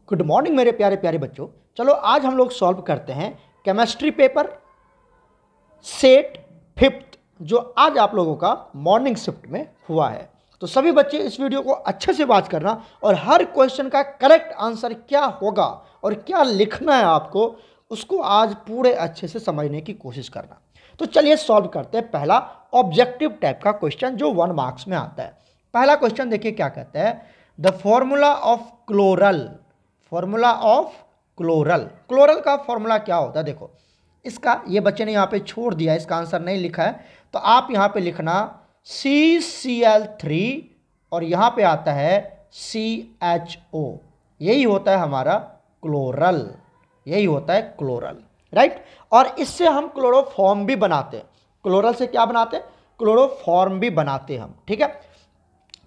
Good morning मेरे प्यारे प्यारे बच्चों। चलो आज हम लोग सॉल्व करते हैं केमिस्ट्री पेपर सेट 5th जो आज आप लोगों का मॉर्निंग शिफ्ट में हुआ है। तो सभी बच्चे इस वीडियो को अच्छे से वॉच करना और हर क्वेश्चन का करेक्ट आंसर क्या होगा और क्या लिखना है आपको उसको आज पूरे अच्छे से समझने की कोशिश करना। तो चलिए सॉल्व करते हैं पहला ऑब्जेक्टिव टाइप का क्वेश्चन जो 1 मार्क्स में आता है। पहला क्वेश्चन देखिए क्या कहता है, the formula of chloral. Formula of chloral, chloral का फॉर्मूला क्या होता है? देखो इसका ये बच्चे ने यहाँ पे छोड़ दिया, इसका आंसर नहीं लिखा है, तो आप यहाँ पे लिखना CCl3 और यहाँ पे आता है CHO। यही होता है हमारा क्लोरल, यही होता है क्लोरल, राइट। और इससे हम क्लोरोफॉर्म भी बनाते हैं। क्लोरल से क्या बनाते हैं? क्लोरोफॉर्म भी बनाते हैं हम, ठीक है।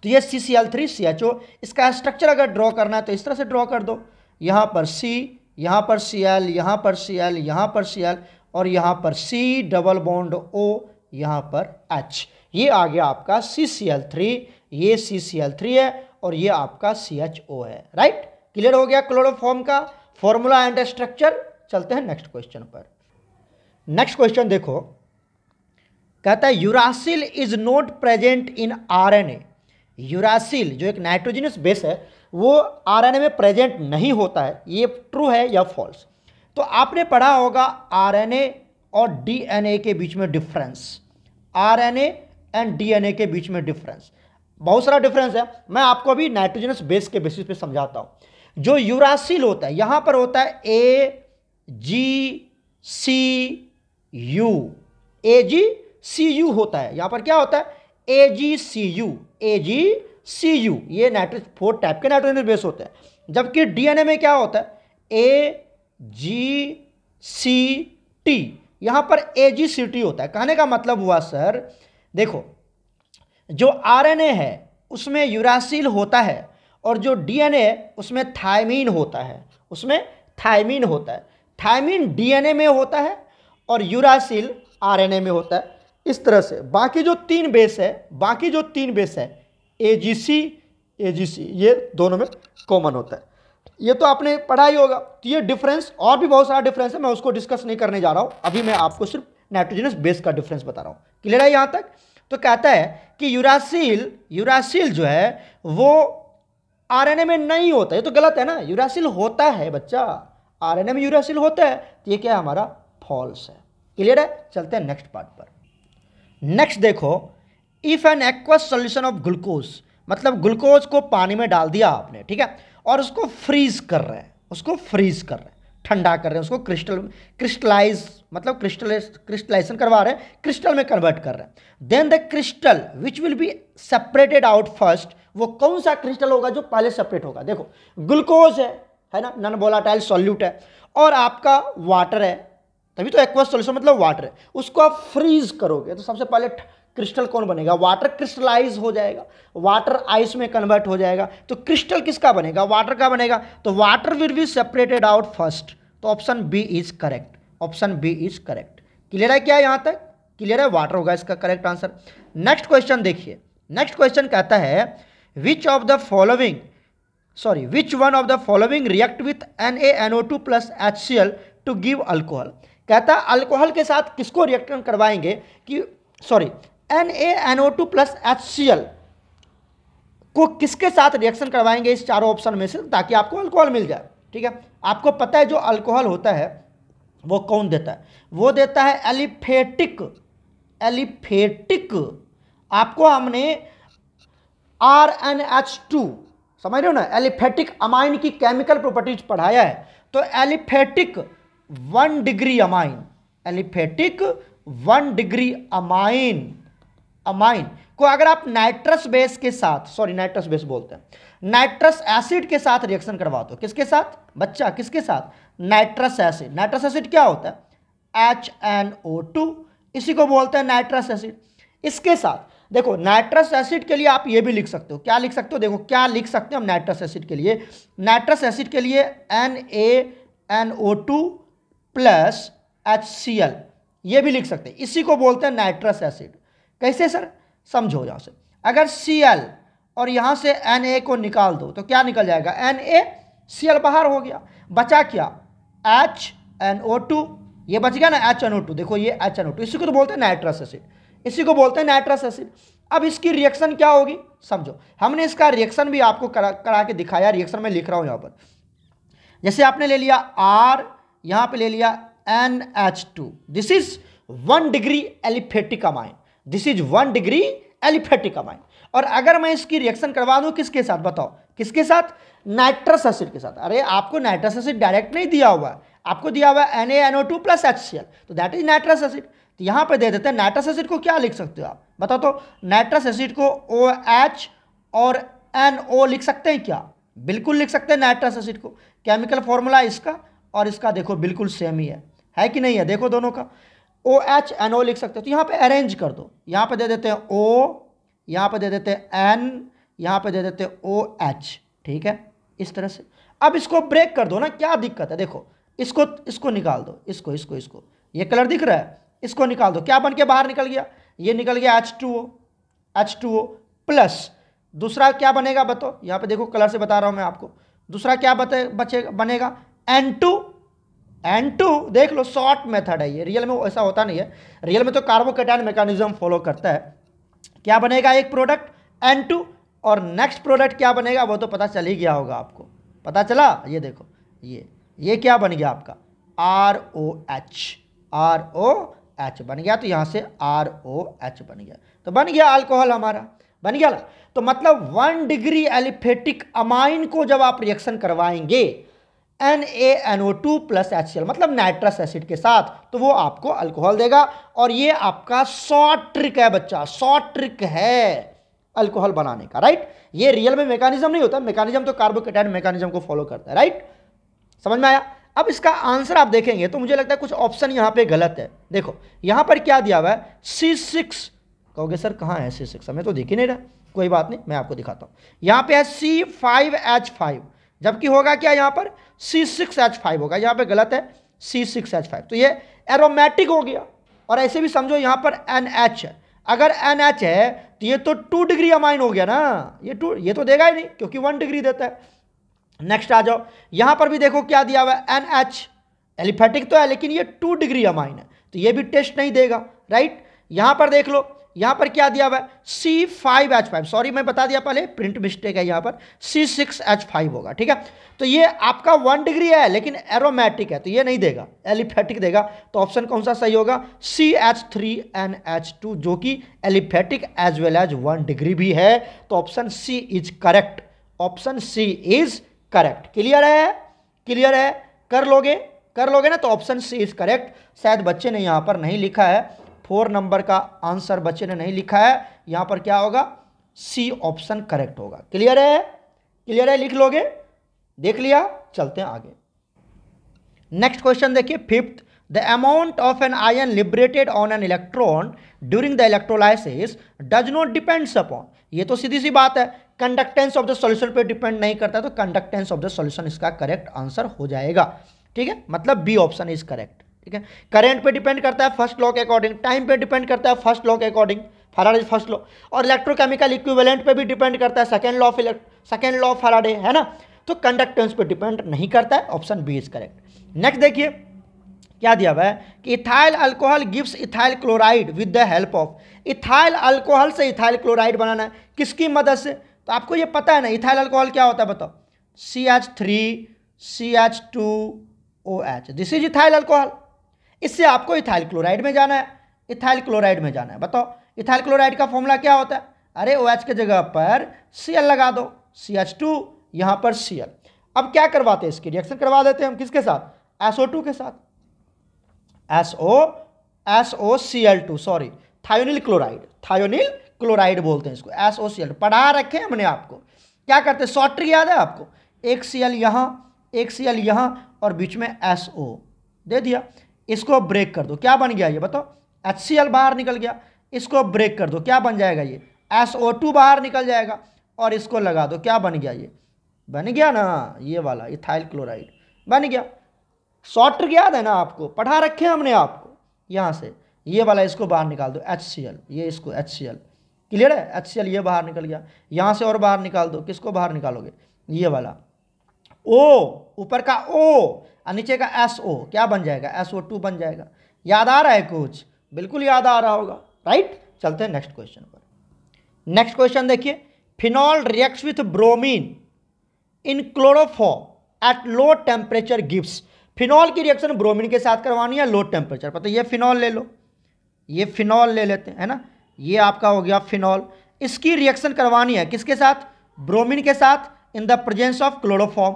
तो ये CCl3 CHO, इसका स्ट्रक्चर अगर ड्रॉ करना है तो इस तरह से ड्रॉ कर दो। यहाँ पर C, यहाँ पर Cl, यहाँ पर Cl, यहाँ पर Cl और यहाँ पर C डबल बॉन्ड O, यहाँ पर H। ये आ गया आपका CCl3, ये CCl3 है और ये आपका CHO है, राइट। क्लियर हो गया क्लोरोफॉर्म का फॉर्मूला एंड स्ट्रक्चर। चलते हैं नेक्स्ट क्वेश्चन पर। नेक्स्ट क्वेश्चन देखो, कहता है uracil is not present in RNA। Uracil जो एक नाइट्रोजनस बेस है वो RNA में प्रेजेंट नहीं होता है, ये ट्रू है या फॉल्स? तो आपने पढ़ा होगा RNA और DNA के बीच में डिफरेंस, RNA एंड DNA के बीच में डिफरेंस, बहुत सारा डिफरेंस है। मैं आपको अभी नाइट्रोजनस बेस के बेसिस पे समझाता हूं। जो यूरासिल होता है यहां पर होता है AgCU होता है, यहां पर क्या होता है? AgCU, ये नाइट्रोजन 4 टाइप के नाइट्रोजन बेस होते हैं। जबकि DNA में क्या होता है? AgCT, यहां पर AgCT होता है। कहने का मतलब हुआ सर, देखो जो RNA है उसमें यूरासिल होता है और जो DNA है उसमें थायमीन होता है, उसमें थायमीन होता है। थायमीन DNA में होता है और यूरासिल RNA में होता है। इस तरह से बाकी जो तीन बेस है AgC, ये दोनों में कॉमन होता है। ये तो आपने पढ़ा ही होगा। तो ये डिफरेंस, और भी बहुत सारा डिफरेंस है, मैं उसको डिस्कस नहीं करने जा रहा हूं। अभी मैं आपको सिर्फ नाइट्रोजनस बेस का डिफरेंस बता रहा हूं। क्लियर है यहां तक? तो कहता है कि यूरासिल जो है वो RNA में नहीं होता। ये तो गलत है ना, यूरासिल होता है बच्चा, RNA में यूरासिल होता है। तो ये क्या है? हमारा फॉल्स है। क्लियर है? चलते हैं नेक्स्ट पार्ट पर। नेक्स्ट देखो, if an aqueous solution of glucose, मतलब ग्लूकोज को पानी में डाल दिया आपने, ठीक है, और उसको फ्रीज कर रहे हैं, ठंडा कर रहे हैं, उसको क्रिस्टलाइजेशन करवा रहे हैं, क्रिस्टल में कन्वर्ट कर रहे हैं। Then the crystal which will be separated out first, वो कौन सा क्रिस्टल होगा जो पहले सेपरेट होगा? देखो ग्लूकोज है ना, नॉन वोलेटाइल सॉल्यूट है, और आपका वाटर है, तभी तो एक्वस सॉल्यूशन मतलब वाटर है। उसको आप फ्रीज करोगे तो सबसे पहले क्रिस्टल कौन बनेगा? वाटर क्रिस्टलाइज हो जाएगा, वाटर आइस में कन्वर्ट हो जाएगा। तो क्रिस्टल किसका बनेगा? वाटर का बनेगा। तो water will be separated out first. तो option B is correct, option B is correct. Clear है क्या यहां तक? क्लियर है, वाटर होगा इसका करेक्ट आंसर। नेक्स्ट क्वेश्चन देखिए। नेक्स्ट क्वेश्चन कहता है which one of the following react with NaNO2 plus HCl to give alcohol. कहता है अल्कोहल के साथ किसको रिएक्शन करवाएंगे कि NaNO2 प्लस HCl को किसके साथ रिएक्शन करवाएंगे इस चारों ऑप्शन में से, ताकि आपको अल्कोहल मिल जाए। ठीक है, आपको पता है जो अल्कोहल होता है वो कौन देता है? वो देता है एलिफेटिक। आपको हमने RnH2, समझ रहे हो ना, एलिफेटिक अमाइन की केमिकल प्रॉपर्टीज पढ़ाया है। तो एलिफेटिक 1 डिग्री अमाइन को अगर आप नाइट्रस एसिड के साथ रिएक्शन करवा दो, किसके साथ बच्चा? किसके साथ? Nitrous acid. नाइट्रस एसिड क्या होता है? HNO2, इसी को बोलते हैं नाइट्रस एसिड। इसके साथ देखो नाइट्रस एसिड के लिए आप ये भी लिख सकते हो। क्या लिख सकते हो? देखो क्या लिख सकते हैं हम नाइट्रस एसिड के लिए। नाइट्रस एसिड के लिए NaNO2 प्लस HCl, ये भी लिख सकते हैं। इसी को बोलते हैं नाइट्रस एसिड। कैसे सर? समझो यहां से, अगर Cl और यहां से Na को निकाल दो तो क्या निकल जाएगा? Na Cl बाहर हो गया, बचा क्या, HNO2, ये बच गया ना HNO2, देखो ये HNO2, इसी को तो बोलते हैं नाइट्रस एसिड, इसी को बोलते हैं नाइट्रस एसिड। अब इसकी रिएक्शन क्या होगी समझो, हमने इसका रिएक्शन भी आपको करा के दिखाया, रिएक्शन में लिख रहा हूं यहां पर। जैसे आपने ले लिया R, यहां पे ले लिया NH2, this is 1 degree aliphatic amine, this is 1 degree aliphatic amine. और अगर मैं इसकी रिएक्शन करवा दूं किसके साथ, बताओ किसके साथ, नाइट्रस एसिड के साथ। अरे आपको नाइट्रस एसिड डायरेक्ट नहीं दिया हुआ है, आपको दिया हुआ है NaNO2 प्लस HCl, तो दैट इज नाइट्रस एसिड। तो यहां पे दे देते हैं नाइट्रस एसिड को क्या लिख सकते हो आप, बताओ तो, नाइट्रस एसिड को OH और NO लिख सकते हैं क्या, बिल्कुल लिख सकते हैं नाइट्रस एसिड को। केमिकल फॉर्मूला इसका और इसका देखो बिल्कुल सेम ही है कि नहीं है, देखो दोनों का OH NO लिख सकते हो। तो यहाँ पे अरेंज कर दो, यहाँ पे दे देते हैं O, यहाँ पे दे देते हैं N, यहाँ पे दे देते हैं OH, ठीक है इस तरह से। अब इसको ब्रेक कर दो ना, क्या दिक्कत है, देखो इसको निकाल दो, इसको ये कलर दिख रहा है, इसको निकाल दो, क्या बन के बाहर निकल गया, ये निकल गया H2O प्लस दूसरा क्या बनेगा बताओ, यहाँ पे देखो कलर से बता रहा हूँ मैं आपको, दूसरा क्या बनेगा N2 देख लो, शॉर्ट मेथड है ये, रियल में ऐसा होता नहीं है, रियल में तो कार्बोकैटायन मैकेनिज्म फॉलो करता है। क्या बनेगा एक प्रोडक्ट N2 और नेक्स्ट प्रोडक्ट क्या बनेगा वो तो पता चल ही गया होगा आपको, पता चला, ये देखो ये क्या बन गया आपका ROH बन गया, तो यहाँ से ROH बन गया, तो बन गया अल्कोहल हमारा, बन गया ना। तो मतलब 1 डिग्री एलिफेटिक अमाइन को जब आप रिएक्शन करवाएंगे NaNO2 प्लस HCl मतलब नाइट्रस एसिड के साथ, तो वो आपको अल्कोहल देगा। और ये आपका शॉर्ट ट्रिक है बच्चा, शॉर्ट ट्रिक है अल्कोहल बनाने का, राइट। ये रियल में मैकेनिज्म नहीं होता, मैकेनिज्म तो कार्बोकैटायन मैकेनिज्म को फॉलो करता है, राइट, समझ में आया। अब इसका आंसर आप देखेंगे तो मुझे लगता है कुछ ऑप्शन यहाँ पे गलत है। देखो यहाँ पर क्या दिया हुआ है C6, कहोगे सर कहाँ है C6, हमें तो दिख ही नहीं रहा, कोई बात नहीं मैं आपको दिखाता हूँ। यहाँ पे है C5H5, जबकि होगा क्या यहाँ पर C6H5 होगा, यहाँ पे गलत है C6H5, तो ये एरोमेटिक हो गया। और ऐसे भी समझो यहाँ पर NH है, अगर NH है तो ये तो 2 डिग्री अमाइन हो गया ना, ये तो देगा ही नहीं क्योंकि 1 डिग्री देता है। नेक्स्ट आ जाओ, यहां पर भी देखो क्या दिया हुआ है NH, एलिफेटिक तो है लेकिन ये 2 डिग्री अमाइन है, तो ये भी टेस्ट नहीं देगा, राइट। यहां पर देख लो, यहां पर क्या दिया हुआ है C5H5, सॉरी मैं बता दिया पहले, प्रिंट मिस्टेक है, यहां पर C6H5 होगा, ठीक है। तो ये आपका 1 डिग्री है लेकिन एरोमेटिक है, तो ये नहीं देगा, एलिफेटिक देगा। तो ऑप्शन कौन सा सही होगा, CH3NH2, जो कि aliphatic as well as 1 degree भी है। तो option C is correct, option C is correct. Clear है, कर लोगे ना, तो ऑप्शन सी इज करेक्ट। शायद बच्चे ने यहां पर नहीं लिखा है, 4 नंबर का आंसर बच्चे ने नहीं लिखा है, यहां पर क्या होगा, सी ऑप्शन करेक्ट होगा। क्लियर है, लिख लोगे, देख लिया, चलते हैं आगे। नेक्स्ट क्वेश्चन देखिए, 5th, the amount of an ion liberated on an electron during the electrolysis does not depends upon, ये तो सीधी सी बात है, कंडक्टेंस ऑफ द सॉल्यूशन पे डिपेंड नहीं करता, तो कंडक्टेंस ऑफ द सॉल्यूशन इसका करेक्ट आंसर हो जाएगा, ठीक है, मतलब बी ऑप्शन इज करेक्ट, ठीक है। करंट पे डिपेंड करता है फर्स्ट लॉ के अकॉर्डिंग, टाइम पे डिपेंड करता है फर्स्ट लॉ के अकॉर्डिंग, फैराडे फर्स्ट लॉ, और इलेक्ट्रोकेमिकल इक्विवेलेंट पे भी डिपेंड करता है सेकेंड लॉ ऑफ फैराडे, है ना। तो कंडक्टेंस पे डिपेंड नहीं करता है, option B is correct. Next देखिए क्या दिया हुआ है कि ethyl alcohol gives ethyl chloride with the help of, ethyl alcohol से इथाइल क्लोराइड बनाना है किसकी मदद से, तो आपको ये पता है ना इथाइल अल्कोहल क्या होता है बताओ, CH3CH2OH, this is ethyl alcohol. इससे आपको इथाइल क्लोराइड में जाना है, बताओ इथाइल क्लोराइड का फॉर्मूला क्या होता है, अरे OH के जगह पर Cl लगा दो, CH2 यहां पर Cl। अब क्या करवाते हैं, इसकी रिएक्शन करवा देते हैं हम किसके साथ, SO2 के साथ, SOCl2, सॉरी थायोनिल क्लोराइड बोलते हैं इसको, SOCl, पढ़ा रखे हमने आपको। क्या करते हैं, शॉर्ट ट्रिक याद है आपको, एक Cl यहां और बीच में SO दे दिया, इसको ब्रेक कर दो, क्या बन गया ये बताओ, HCl बाहर निकल गया, इसको ब्रेक कर दो, क्या बन जाएगा ये, SO2 बाहर निकल जाएगा, और इसको लगा दो, क्या बन गया ये, बन गया ना ये वाला इथाइल क्लोराइड बन गया। शॉर्ट ट्रिक याद है ना आपको, पढ़ा रखे हमने आपको, यहां से ये वाला इसको बाहर निकाल दो, HCl, ये इसको HCl, क्लियर है, HCl ये बाहर निकल गया, यहां से और बाहर निकाल दो, किसको बाहर निकालोगे, ये वाला, ओ, ऊपर का O और नीचे का SO क्या बन जाएगा, SO2 बन जाएगा। याद आ रहा है कुछ? बिल्कुल याद आ रहा होगा, राइट। चलते हैं नेक्स्ट क्वेश्चन पर। नेक्स्ट क्वेश्चन देखिए, phenol reacts with bromine in chloroform at low temperature gives. Phenol की रिएक्शन ब्रोमीन के साथ करवानी है लो टेम्परेचर पर। तो ये फिनॉल ले लो, ये फिनॉल ले लेते हैं, है ना, ये आपका हो गया फिनॉल। इसकी रिएक्शन करवानी है किसके साथ, ब्रोमीन के साथ, in the presence of chloroform.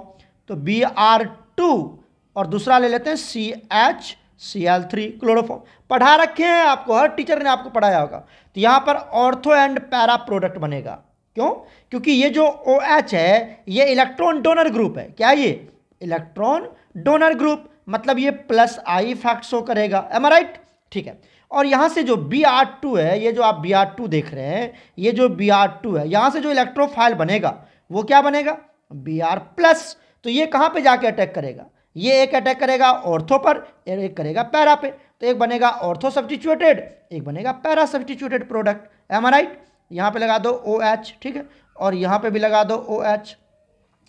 तो Br2 और दूसरा ले लेते हैं CHCl3 क्लोरोफॉर्म। पढ़ा रखे हैं आपको, हर टीचर ने आपको पढ़ाया होगा। तो यहां पर ऑर्थो एंड पैरा प्रोडक्ट बनेगा। क्यों? क्योंकि ये जो OH है ये इलेक्ट्रॉन डोनर ग्रुप है। क्या ये इलेक्ट्रॉन डोनर ग्रुप, मतलब ये प्लस आई इफेक्ट शो करेगा। एम आई राइट? ठीक है। और यहां से जो Br2 है, ये जो आप Br2 देख रहे हैं, ये जो Br2 है, यहां से जो इलेक्ट्रोफाइल बनेगा वो क्या बनेगा, Br+। तो ये कहां पे जाके अटैक करेगा, ये एक अटैक करेगा ऑर्थो पर, एक करेगा पैरा पे। तो एक बनेगा ऑर्थो सब्स्टिट्यूटेड, एक बनेगा पैरा सब्स्टिट्यूटेड प्रोडक्ट। एम आई राइट? यहां पे लगा दो OH, ठीक है, और यहां पे भी लगा दो OH।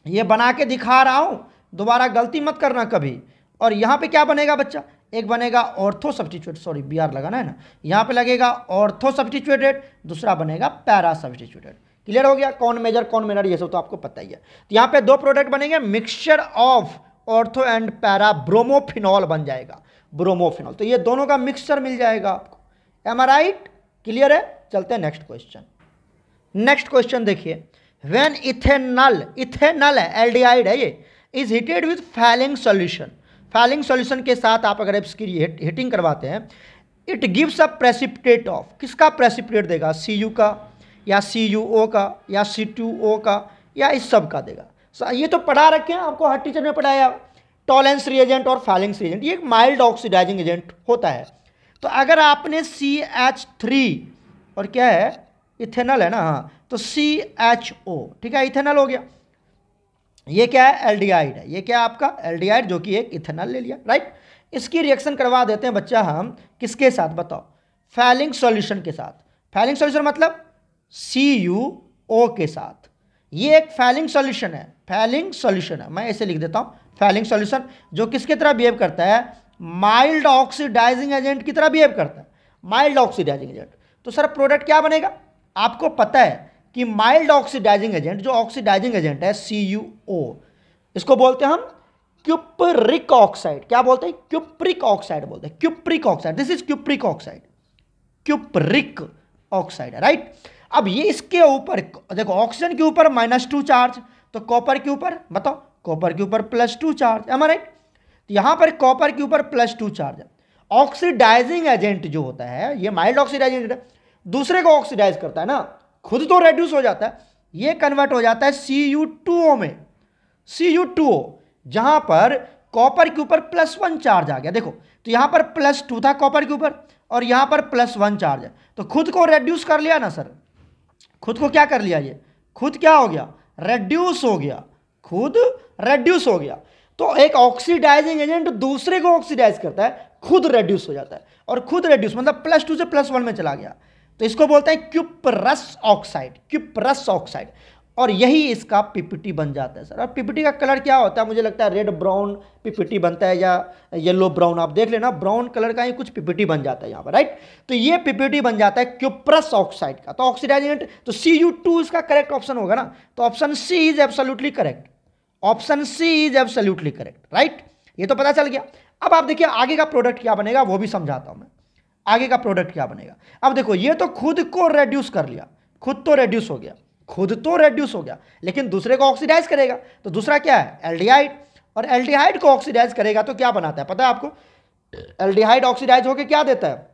ये बना के दिखा रहा हूं, दोबारा गलती मत करना कभी। और यहां पे क्या बनेगा बच्चा, एक बनेगा ऑर्थो सब्स्टिट्यूट, सॉरी Br लगाना है ना, यहां पे लगेगा ऑर्थो सब्स्टिट्यूटेड, दूसरा बनेगा पैरा सब्स्टिट्यूटेड। क्लियर हो गया? कौन मेजर कौन मिनर ये सब तो आपको पता ही है। तो यहां पे दो प्रोडक्ट बनेंगे, mixture of ortho and para, bromophenol बन जाएगा, ब्रोमोफिनॉल। तो ये दोनों का मिक्सचर मिल जाएगा आपको। एम आई राइट? क्लियर है? चलते हैं नेक्स्ट क्वेश्चन। नेक्स्ट क्वेश्चन देखिए, व्हेन इथेनॉल, इथेनॉल है, एल्डिहाइड है ये, is heated with falling solution. Falling solution के साथ आप अगर इसकी हीटिंग करवाते हैं, it gives a precipitate of, किसका प्रेसिपिटेट देगा, Cu का या CuO का या C2O का या इस सब का देगा। ये तो पढ़ा रखे हैं आपको, हर टीचर ने पढ़ाया। टॉलेंस रिएजेंट और फैलिंग्स रिएजेंट, ये एक माइल्ड ऑक्सीडाइजिंग एजेंट होता है। तो अगर आपने CH3 और क्या है, इथेनॉल है ना, हाँ, तो CHO, ठीक है, इथेनॉल हो गया। ये क्या है, एल्डिहाइड है। ये क्या है आपका एल्डिहाइड, जो कि एक इथेनॉल ले लिया, राइट। इसकी रिएक्शन करवा देते हैं बच्चा हम किसके साथ बताओ, फैलिंग सॉल्यूशन के साथ। फैलिंग सॉल्यूशन मतलब CuO के साथ। ये एक फैलिंग सॉल्यूशन है, फैलिंग सॉल्यूशन है, मैं ऐसे लिख देता हूं, फैलिंग सॉल्यूशन, जो किसके तरह बिहेव करता है, माइल्ड ऑक्सीडाइजिंग एजेंट की तरह बिहेव करता है, माइल्ड ऑक्सीडाइजिंग एजेंट। तो सर प्रोडक्ट क्या बनेगा, आपको पता है कि माइल्ड ऑक्सीडाइजिंग एजेंट, जो ऑक्सीडाइजिंग एजेंट है CuO, इसको बोलते हैं हम क्यूप्रिक ऑक्साइड। क्या बोलते हैं, क्यूप्रिक ऑक्साइड बोलते हैं, cupric oxide. This is cupric oxide, cupric oxide है, राइट। अब ये इसके ऊपर देखो, ऑक्सीजन के ऊपर -2 चार्ज, तो कॉपर के ऊपर बताओ, कॉपर के ऊपर +2 चार्ज, है राइट। तो यहां पर कॉपर के ऊपर +2 चार्ज है। ऑक्सीडाइजिंग एजेंट जो होता है, ये माइल्ड ऑक्सीडाइजिंग एजेंट है, दूसरे को ऑक्सीडाइज करता है ना, खुद तो रेड्यूस हो जाता है, ये कन्वर्ट हो जाता है Cu2O में, Cu2O, जहां पर कॉपर के ऊपर +1 चार्ज आ गया। देखो, तो यहां पर +2 था कॉपर के ऊपर और यहां पर +1 चार्ज है, तो खुद को रेड्यूस कर लिया ना सर, खुद को क्या कर लिया, ये खुद क्या हो गया, रेड्यूस हो गया, खुद रेड्यूस हो गया। तो एक ऑक्सीडाइजिंग एजेंट दूसरे को ऑक्सीडाइज करता है, खुद रेड्यूस हो जाता है, और खुद रेड्यूस मतलब +2 से +1 में चला गया, तो इसको बोलते हैं क्यूप्रस ऑक्साइड, क्यूप्रस ऑक्साइड। और यही इसका पीपीटी बन जाता है सर। और पीपीटी का कलर क्या होता है, मुझे लगता है रेड ब्राउन पीपीटी बनता है या येलो ब्राउन, आप देख लेना, ब्राउन कलर का ही कुछ पीपीटी बन जाता है यहाँ पर, राइट। तो ये पीपीटी बन जाता है क्यूप्रस ऑक्साइड का। तो ऑक्सीडाइजिंग, तो Cu2 इसका करेक्ट ऑप्शन होगा ना, तो option C is absolutely correct, option C is absolutely correct, right. ये तो पता चल गया। अब आप देखिए आगे का प्रोडक्ट क्या बनेगा, वो भी समझाता हूं मैं, आगे का प्रोडक्ट क्या बनेगा। अब देखो, ये तो खुद को रेड्यूस कर लिया, खुद तो रेड्यूस हो गया, खुद तो रेड्यूस हो गया, लेकिन दूसरे को ऑक्सीडाइज करेगा, तो दूसरा क्या है, एल्डिहाइड। और एल्डिहाइड को ऑक्सीडाइज करेगा तो क्या बनाता है पता है आपको, एल्डिहाइड ऑक्सीडाइज होकर क्या देता है,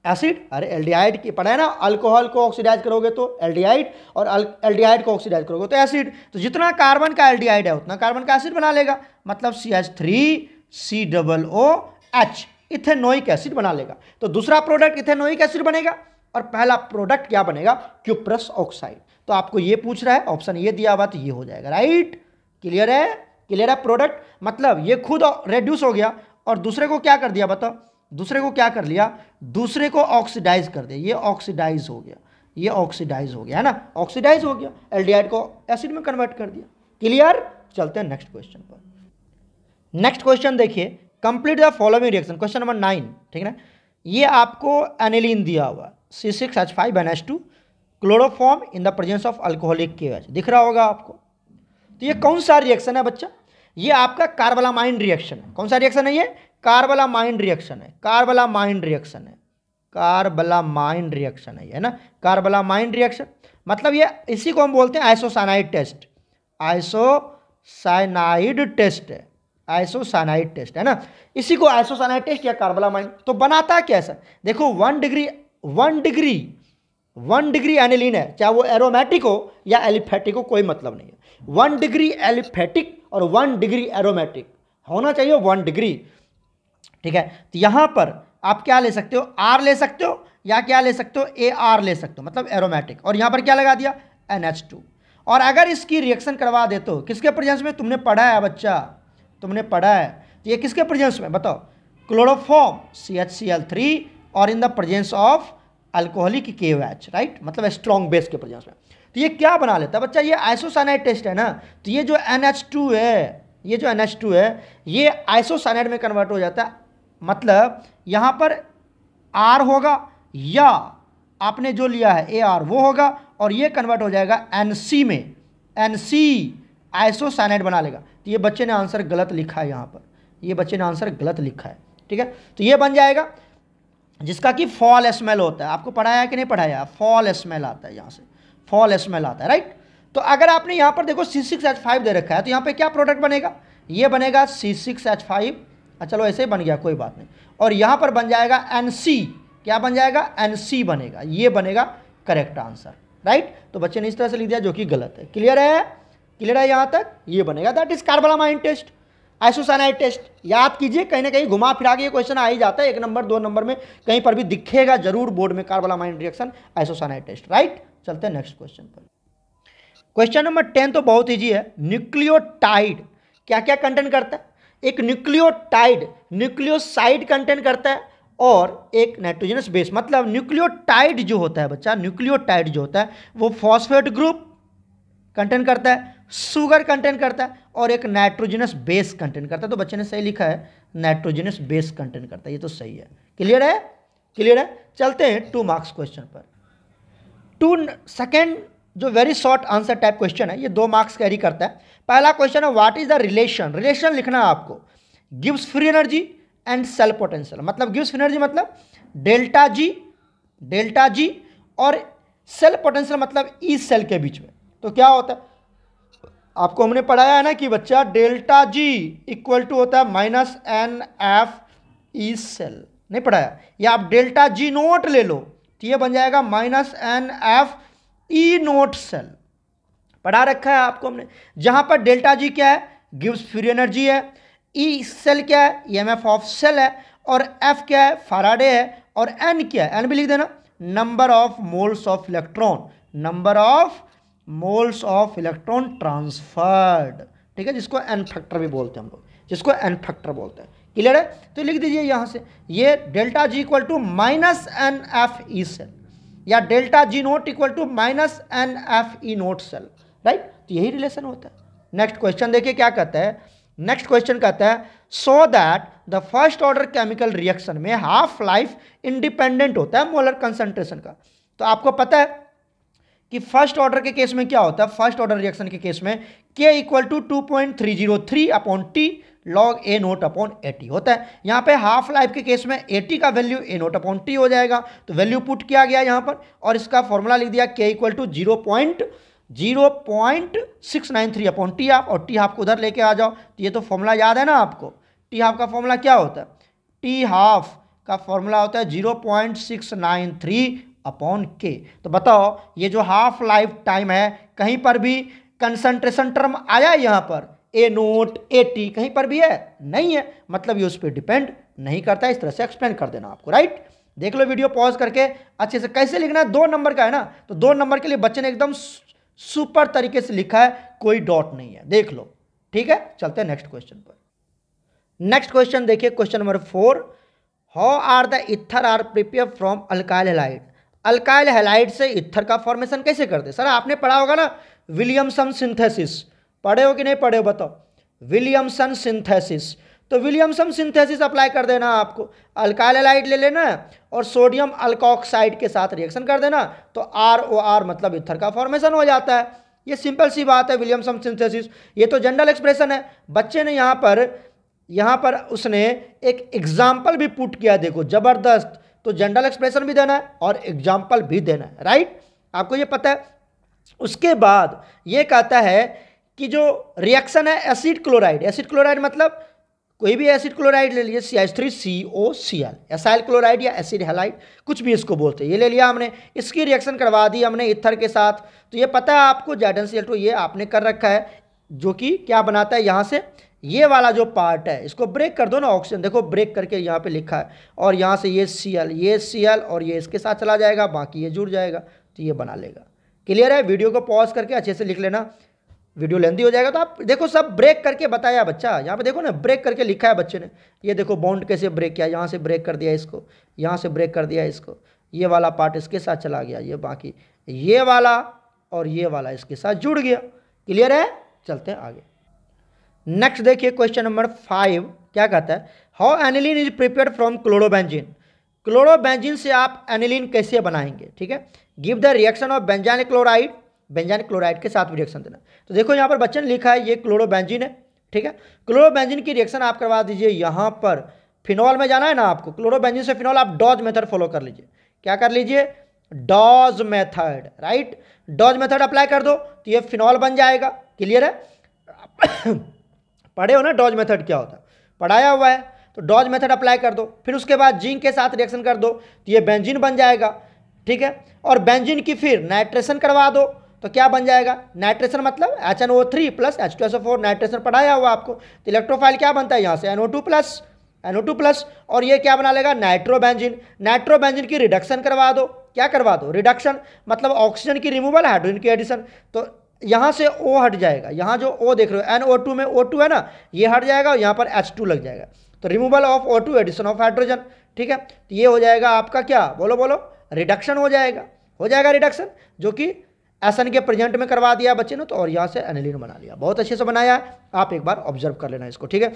एसिड। अरे एल्डिहाइड की पढ़ा है ना, अल्कोहल को ऑक्सीडाइज करोगे तो एल्डिहाइड, और एल्डिहाइड को ऑक्सीडाइज करोगे तो एसिड। तो जितना कार्बन का एल्डिहाइड है उतना कार्बन का एसिड बना लेगा, मतलब CH3COOH, इथेनोइक एसिड बना लेगा। तो दूसरा प्रोडक्ट इथेनोइक एसिड बनेगा, और पहला प्रोडक्ट क्या बनेगा, क्यूप्रस ऑक्साइड। तो आपको ये पूछ रहा है, ऑप्शन ये दिया हुआ, तो ये हो जाएगा, राइट। क्लियर है, क्लियर है। प्रोडक्ट मतलब ये खुद रेड्यूस हो गया और दूसरे को क्या कर दिया बताओ, दूसरे को क्या कर लिया, दूसरे को ऑक्सीडाइज कर दिया, ये ऑक्सीडाइज हो गया, ये ऑक्सीडाइज हो गया, है ना, ऑक्सीडाइज हो गया, एल्डिहाइड को एसिड में कन्वर्ट कर दिया। क्लियर, चलते हैं नेक्स्ट क्वेश्चन पर। नेक्स्ट क्वेश्चन देखिए, complete the following reaction, question number 9, ठीक है ना। ये आपको एनिलीन दिया हुआ C6H5NH2 chloroform in the presence of alcoholic KOH, दिख रहा होगा आपको। तो ये कौन सा रिएक्शन है बच्चा? ये आपका कार्बलामाइन रिएक्शन है। कौन सा रिएक्शन है ये? कार्बलामाइन रिएक्शन है। कार्बलामाइन रिएक्शन है। कार्बलामाइन रिएक्शन है ना, कार्बलामाइन रिएक्शन। मतलब ये, इसी को हम बोलते हैं आइसोसाइनाइड टेस्ट। आइसोसाइनाइड टेस्ट है, आइसोसाइनाइड टेस्ट है ना, इसी को आइसोसाइनाइड टेस्ट या कार्बलामाइन। तो बनाता क्या है? देखो 1 डिग्री एनिलीन है, चाहे वो एरोमेटिक हो या एलिफेटिक हो, कोई मतलब नहीं है। 1 डिग्री एलिफेटिक और 1 डिग्री एरोमेटिक होना चाहिए, 1 डिग्री, ठीक है। तो यहां पर आप क्या ले सकते हो? R ले सकते हो या क्या ले सकते हो? AR ले सकते हो, मतलब एरोमेटिक। और यहां पर क्या लगा दिया? NH2। और अगर इसकी रिएक्शन करवा दे तो किसके प्रेजेंस में? तुमने पढ़ा है बच्चा, तुमने पढ़ा है। तो ये किसके प्रेजेंस में बताओ? क्लोरोफॉर्म CHCl3 और in the presence of alcoholic KOH, right, मतलब स्ट्रॉन्ग बेस के प्रेजेंस में। तो ये क्या बना लेता है बच्चा? ये आइसोसाइनाइड टेस्ट है ना। तो ये जो NH2 है, ये जो NH2 है, ये आइसोसाइनाइड में कन्वर्ट हो जाता है। मतलब यहाँ पर R होगा या आपने जो लिया है AR वो होगा, और ये कन्वर्ट हो जाएगा NC में, NC आइसोसाइनाइड बना लेगा। तो ये बच्चे ने आंसर गलत लिखा है यहाँ पर, ये बच्चे ने आंसर गलत लिखा है, ठीक है। तो ये बन जाएगा जिसका कि फॉल स्मेल होता है। आपको पढ़ाया है कि नहीं पढ़ाया? फॉल स्मेल आता है, यहाँ से फॉल स्मेल आता है, राइट। तो अगर आपने यहाँ पर देखो C6H5 दे रखा है, तो यहाँ पे क्या प्रोडक्ट बनेगा? ये बनेगा C6H5, चलो ऐसे ही बन गया, कोई बात नहीं। और यहाँ पर बन जाएगा NC, क्या बन जाएगा? NC बनेगा, ये बनेगा करेक्ट आंसर, राइट। तो बच्चे ने इस तरह से लिख दिया जो कि गलत है। क्लियर है? क्लियर है यहाँ तक? ये बनेगा, that is carbylamine test, isocyanide test. याद कीजिए, कहीं ना कहीं घुमा फिरा के ये क्वेश्चन आ ही जाता है, 1 नंबर 2 नंबर में कहीं पर भी दिखेगा जरूर बोर्ड में, कार्बलामाइन रिएक्शन, आइसोसाइनाइड टेस्ट, राइट। चलते हैं नेक्स्ट क्वेश्चन पर। क्वेश्चन नंबर 10 तो बहुत ईजी है। न्यूक्लियोटाइड क्या क्या कंटेंट करता है? एक न्यूक्लियोटाइड न्यूक्लियोसाइड कंटेंट करता है और एक नाइट्रोजनस बेस। मतलब न्यूक्लियोटाइड जो होता है बच्चा, न्यूक्लियोटाइड जो होता है वो फॉस्फेट ग्रुप कंटेंट करता है, शुगर कंटेंट करता है और एक नाइट्रोजनस बेस कंटेंट करता है। तो बच्चे ने सही लिखा है, नाइट्रोजनस बेस कंटेंट करता है, ये तो सही है। क्लियर है? क्लियर है। चलते हैं 2 मार्क्स क्वेश्चन पर। 2 सेकेंड जो very short answer type question है, ये 2 मार्क्स कैरी करता है। पहला क्वेश्चन है, what is the relation? Relation लिखना है आपको, गिव्स free energy and cell potential. मतलब गिव्स फ्री एनर्जी मतलब डेल्टा जी और सेल पोटेंशियल मतलब ई सेल के बीच में। तो क्या होता है? आपको हमने पढ़ाया है ना कि बच्चा डेल्टा जी इक्वल टू होता है -NF ई सेल, नहीं पढ़ाया? या आप डेल्टा जी नोट ले लो तो ये बन जाएगा -NF ई नोट सेल, पढ़ा रखा है आपको हमने। जहां पर डेल्टा जी क्या है? गिव्स फ्री एनर्जी है, ई सेल क्या है? EMF ऑफ सेल है, और F क्या है? फैराडे है, और N क्या है? N भी लिख देना, number of moles of electron, number of moles of electron transferred, ठीक है, जिसको N फैक्टर भी बोलते हैं हम लोग, जिसको N फैक्टर बोलते हैं। क्लियर है? तो लिख दीजिए यहां से, ये delta G equal to -NF E cell या delta G naught equal to -NF E naught cell, right. तो यही रिलेशन होता है। नेक्स्ट क्वेश्चन देखिए क्या कहता है। नेक्स्ट क्वेश्चन कहता है, so that the first order chemical reaction में हाफ लाइफ इंडिपेंडेंट होता है मोलर कंसंट्रेशन का। तो आपको पता है कि फर्स्ट ऑर्डर के केस में क्या होता है? फर्स्ट ऑर्डर रिएक्शन के केस में K equal to 2.303/T log A naught upon AT होता है। यहाँ पे हाफ लाइफ के केस में AT का value A naught upon T हो जाएगा। तो वैल्यू पुट किया गया यहाँ पर और इसका फॉर्मूला लिख दिया K equal to 0.693/T half, और T हाफ को उधर लेके आ जाओ। तो ये तो फॉर्मूला याद है ना आपको? T हाफ का फॉर्मूला क्या होता है? T हाफ का फॉर्मूला होता है 0.693/K। तो बताओ ये जो हाफ लाइफ टाइम है, कहीं पर भी कंसंट्रेशन टर्म आया यहाँ पर? A नोट AT कहीं पर भी है? नहीं है, मतलब ये उस पर डिपेंड नहीं करता है। इस तरह से एक्सप्लेन कर देना आपको, राइट। देख लो वीडियो पॉज करके अच्छे से। कैसे लिखना है? 2 नंबर का है ना, तो 2 नंबर के लिए बच्चे ने एकदम सुपर तरीके से लिखा है, कोई डॉट नहीं है, देख लो, ठीक है। चलते हैं नेक्स्ट क्वेश्चन पर। नेक्स्ट क्वेश्चन देखिए, question number 4, how are the ether are prepare from alkyl halide? Alkyl halide से ईथर का फॉर्मेशन कैसे करते? सर आपने पढ़ा होगा ना विलियमसन सिंथेसिस, पढ़े हो कि नहीं पढ़े हो बताओ? Williamson synthesis. तो विलियमसन सिंथेसिस अप्लाई कर देना आपको, अल्काइल हैलाइड ले लेना और सोडियम अल्कोक्साइड के साथ रिएक्शन कर देना, तो ROR मतलब ईथर का फॉर्मेशन हो जाता है। ये सिंपल सी बात है, विलियमसन सिंथेसिस। ये तो जनरल एक्सप्रेशन है। बच्चे ने यहाँ पर उसने एक एग्जाम्पल भी पुट किया, देखो जबरदस्त। तो जनरल एक्सप्रेशन भी देना है और एग्जाम्पल भी देना है, राइट, आपको ये पता है। उसके बाद ये कहता है कि जो रिएक्शन है एसिड क्लोराइड, एसिड क्लोराइड मतलब कोई भी एसिड क्लोराइड ले लीजिए, CH3COCl, एसाइल क्लोराइड या एसिड हैलाइड, कुछ भी इसको बोलते हैं। ये ले लिया हमने, इसकी रिएक्शन करवा दी हमने ईथर के साथ। तो ये पता है आपको ZnCl2 ये आपने कर रखा है, जो कि क्या बनाता है, यहाँ से ये वाला जो पार्ट है इसको ब्रेक कर दो ना, ऑक्सीजन देखो ब्रेक करके यहाँ पे लिखा है, और यहाँ से ये Cl और ये इसके साथ चला जाएगा, बाकी ये जुड़ जाएगा, तो ये बना लेगा। क्लियर है? वीडियो को पॉज करके अच्छे से लिख लेना, वीडियो लेंदी हो जाएगा। तो आप देखो सब ब्रेक करके बताया बच्चा, यहाँ पे देखो ना ब्रेक करके लिखा है बच्चे ने। ये देखो बॉन्ड कैसे ब्रेक किया, यहाँ से ब्रेक कर दिया इसको, यहाँ से ब्रेक कर दिया इसको, ये वाला पार्ट इसके साथ चला गया, ये बाकी ये वाला और ये वाला इसके साथ जुड़ गया। क्लियर है? चलते हैं आगे। नेक्स्ट देखिए क्वेश्चन नंबर 5 क्या कहता है, how aniline is prepared from chlorobenzene. Chlorobenzene से आप एनिलीन कैसे बनाएंगे, ठीक है। Give the reaction of benzyl chloride, benzyl chloride के साथ भी रिएक्शन देना। तो देखो यहाँ पर बच्चे ने लिखा है ये क्लोरोबेंजीन है, ठीक है। क्लोरोबेंजीन की रिएक्शन आप करवा दीजिए, यहाँ पर फिनॉल में जाना है ना आपको, क्लोरोबेंजीन से फिनॉल आप डॉज मेथड फॉलो कर लीजिए। क्या कर लीजिए? Dow's method, right. Dow's method apply कर दो तो ये फिनॉल बन जाएगा। क्लियर है? पढ़े हो ना डॉज मेथड क्या होता है, पढ़ाया हुआ है। तो डॉज मेथड अप्लाई कर दो, फिर उसके बाद जिंक के साथ रिएक्शन कर दो तो ये बेंजीन बन जाएगा, ठीक है। और बेंजीन की फिर नाइट्रेशन करवा दो तो क्या बन जाएगा? नाइट्रेशन मतलब HNO3 प्लस H2SO4, नाइट्रेशन पढ़ाया हुआ आपको। तो इलेक्ट्रोफाइल क्या बनता है यहाँ से? NO2 प्लस, और ये क्या बना लेगा? नाइट्रोबेंजीन। नाइट्रोबेंजीन की रिडक्शन करवा दो। क्या करवा दो? रिडक्शन मतलब ऑक्सीजन की रिमूवल, हाइड्रोजन की एडिशन। तो यहाँ से O हट जाएगा, यहाँ जो O देख रहे हो NO2 में O2 है ना, ये हट जाएगा और यहाँ पर H2 लग जाएगा। तो removal of O2, addition of hydrogen, ठीक है। तो ये हो जाएगा आपका क्या, बोलो बोलो, रिडक्शन हो जाएगा रिडक्शन, जो कि एसन के प्रेजेंट में करवा दिया बच्चे ने। तो और यहाँ से एनिलीन बना लिया, बहुत अच्छे से बनाया है, आप एक बार ऑब्जर्व कर लेना इसको, ठीक है।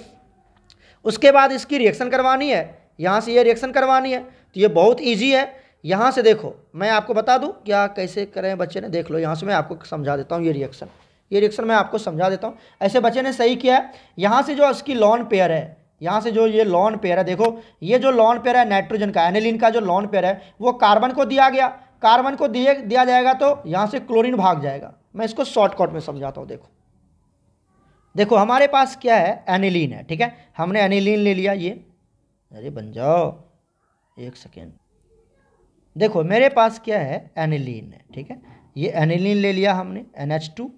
उसके बाद इसकी रिएक्शन करवानी है, यहाँ से ये रिएक्शन करवानी है। तो ये बहुत ईजी है। यहाँ से देखो मैं आपको बता दूँ क्या कैसे करें बच्चे ने, देख लो यहाँ से मैं आपको समझा देता हूँ। ये रिएक्शन मैं आपको समझा देता हूँ। ऐसे बच्चे ने सही किया है। यहाँ से जो इसकी लॉन पेयर है, यहाँ से जो ये लॉन पेयर है, देखो ये जो लॉन पेयर है नाइट्रोजन का, एनिलीन का जो लॉन पेयर है वो कार्बन को दिया गया, कार्बन को दिया जाएगा तो यहाँ से क्लोरीन भाग जाएगा। मैं इसको शॉर्टकट में समझाता हूँ। देखो हमारे पास क्या है, एनिलीन है, ठीक है। हमने एनिलीन ले लिया, ये अरे बन जाओ एक सेकेंड। देखो मेरे पास क्या है, एनिलीन है, ठीक है। ये एनिलीन ले लिया हमने, NH2,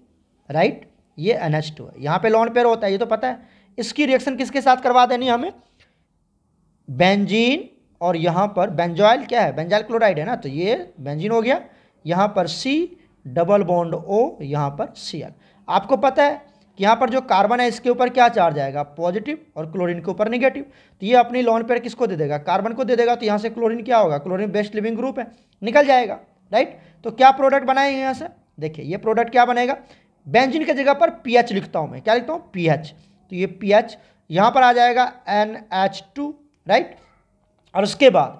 राइट। ये NH2 है, यहाँ पे लॉन पेयर होता है, ये तो पता है। इसकी रिएक्शन किसके साथ करवा देनी है हमें? बेंजीन, और यहाँ पर बेंजॉइल क्या है, बेंजाइल क्लोराइड है ना, तो ये बेंजीन हो गया। यहाँ पर C डबल बॉन्ड O, यहाँ पर Cl। आपको पता है कि यहाँ पर जो कार्बन है इसके ऊपर क्या चार्ज आएगा, पॉजिटिव, और क्लोरीन के ऊपर नेगेटिव। तो ये अपनी लॉन पेयर किसको दे देगा, कार्बन को दे देगा। तो यहाँ से क्लोरीन क्या होगा, क्लोरीन बेस्ट लिविंग ग्रुप है, निकल जाएगा, राइट। तो क्या प्रोडक्ट बनाएंगे यहाँ से, देखिए ये प्रोडक्ट क्या बनेगा, बेंजीन की जगह पर PH लिखता हूँ मैं, क्या लिखता हूँ, PH। तो ये PH यहाँ पर आ जाएगा NH2, राइट। और उसके बाद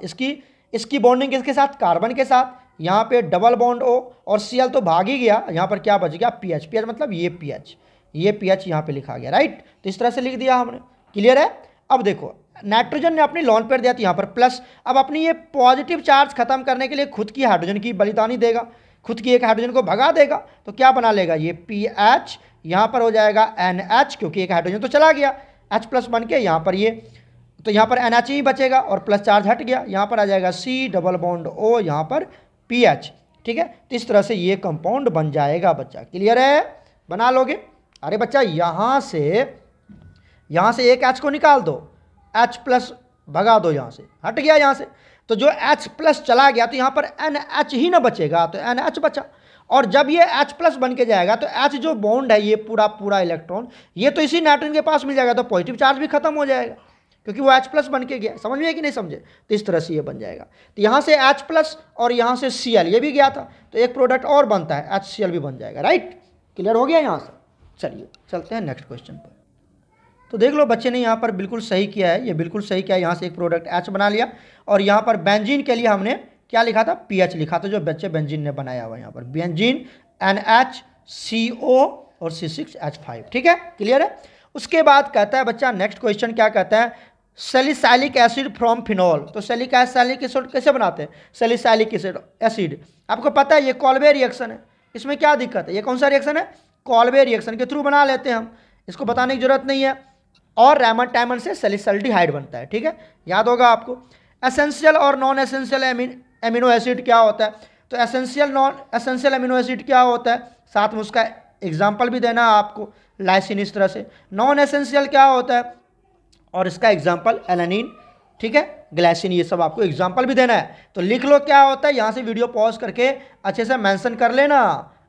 इसकी बॉन्डिंग किसके साथ, कार्बन के साथ। यहाँ पे डबल बॉन्ड O और Cl तो भाग ही गया, यहाँ पर क्या बच गया, PH मतलब ये PH यहाँ पे लिखा गया, राइट। तो इस तरह से लिख दिया हमने। क्लियर है? अब देखो नाइट्रोजन ने अपनी लॉन पेयर दिया तो यहाँ पर प्लस। अब अपनी ये पॉजिटिव चार्ज खत्म करने के लिए खुद की हाइड्रोजन की बलिदानी देगा, खुद की एक हाइड्रोजन को भगा देगा। तो क्या बना लेगा, ये PH, यहाँ पर हो जाएगा NH, क्योंकि एक हाइड्रोजन तो चला गया, H प्लस बन के यहाँ पर ये, तो यहाँ पर NH ही बचेगा और प्लस चार्ज हट गया। यहाँ पर आ जाएगा C डबल बॉन्ड O, यहाँ पर PH, ठीक है। तो इस तरह से ये कंपाउंड बन जाएगा बच्चा। क्लियर है? बना लोगे? अरे बच्चा यहाँ से एक H को निकाल दो, H प्लस भगा दो, यहाँ से हट गया, यहाँ से तो जो H प्लस चला गया तो यहाँ पर NH ही ना बचेगा, तो NH बचा। और जब ये H प्लस बन के जाएगा तो H जो बॉन्ड है, ये पूरा इलेक्ट्रॉन ये तो इसी नाइट्रोजन के पास मिल जाएगा, तो पॉजिटिव चार्ज भी खत्म हो जाएगा, क्योंकि वो H प्लस बन के गया। समझ में है कि नहीं समझे? तो इस तरह से ये बन जाएगा। तो यहाँ से H प्लस और यहाँ से Cl ये भी गया था, तो एक प्रोडक्ट और बनता है, HCl भी बन जाएगा, राइट। क्लियर हो गया यहाँ से? चलिए चलते हैं नेक्स्ट क्वेश्चन पर। तो देख लो बच्चे ने यहाँ पर बिल्कुल सही किया है, ये बिल्कुल सही किया है। यहाँ से एक प्रोडक्ट H बना लिया और यहाँ पर बेंजीन के लिए हमने क्या लिखा था, PH लिखा था, जो बच्चे बेंजीन ने बनाया हुआ यहाँ पर बेंजीन NHCO और C6H5। ठीक है, क्लियर है। उसके बाद कहता है बच्चा नेक्स्ट क्वेश्चन क्या कहता है, सैलिसाइलिक एसिड फ्रॉम फिनॉल। तो सैलिक एसिड कैसे बनाते हैं, सैलिसाइलिक एसिड आपको पता है ये कॉल्वे रिएक्शन है। इसमें क्या दिक्कत है, ये कौन सा रिएक्शन है, कॉल्वे रिएक्शन के थ्रू बना लेते हैं हम, इसको बताने की जरूरत नहीं है। और रैमंड टाइमर से सैलिसल्डिहाइड बनता है। ठीक है, याद होगा आपको। एसेंशियल और नॉन एसेंशियल एमिनो एसिड क्या होता है, तो essential non essential amino acid क्या होता है, साथ में उसका एग्जाम्पल भी देना है आपको, लाइसिन इस तरह से। नॉन एसेंशियल क्या होता है और इसका एग्जाम्पल एलानिन, ठीक है, ग्लाइसिन, ये सब आपको एग्जाम्पल भी देना है। तो लिख लो क्या होता है, यहाँ से वीडियो पॉज करके अच्छे से मेंशन कर लेना,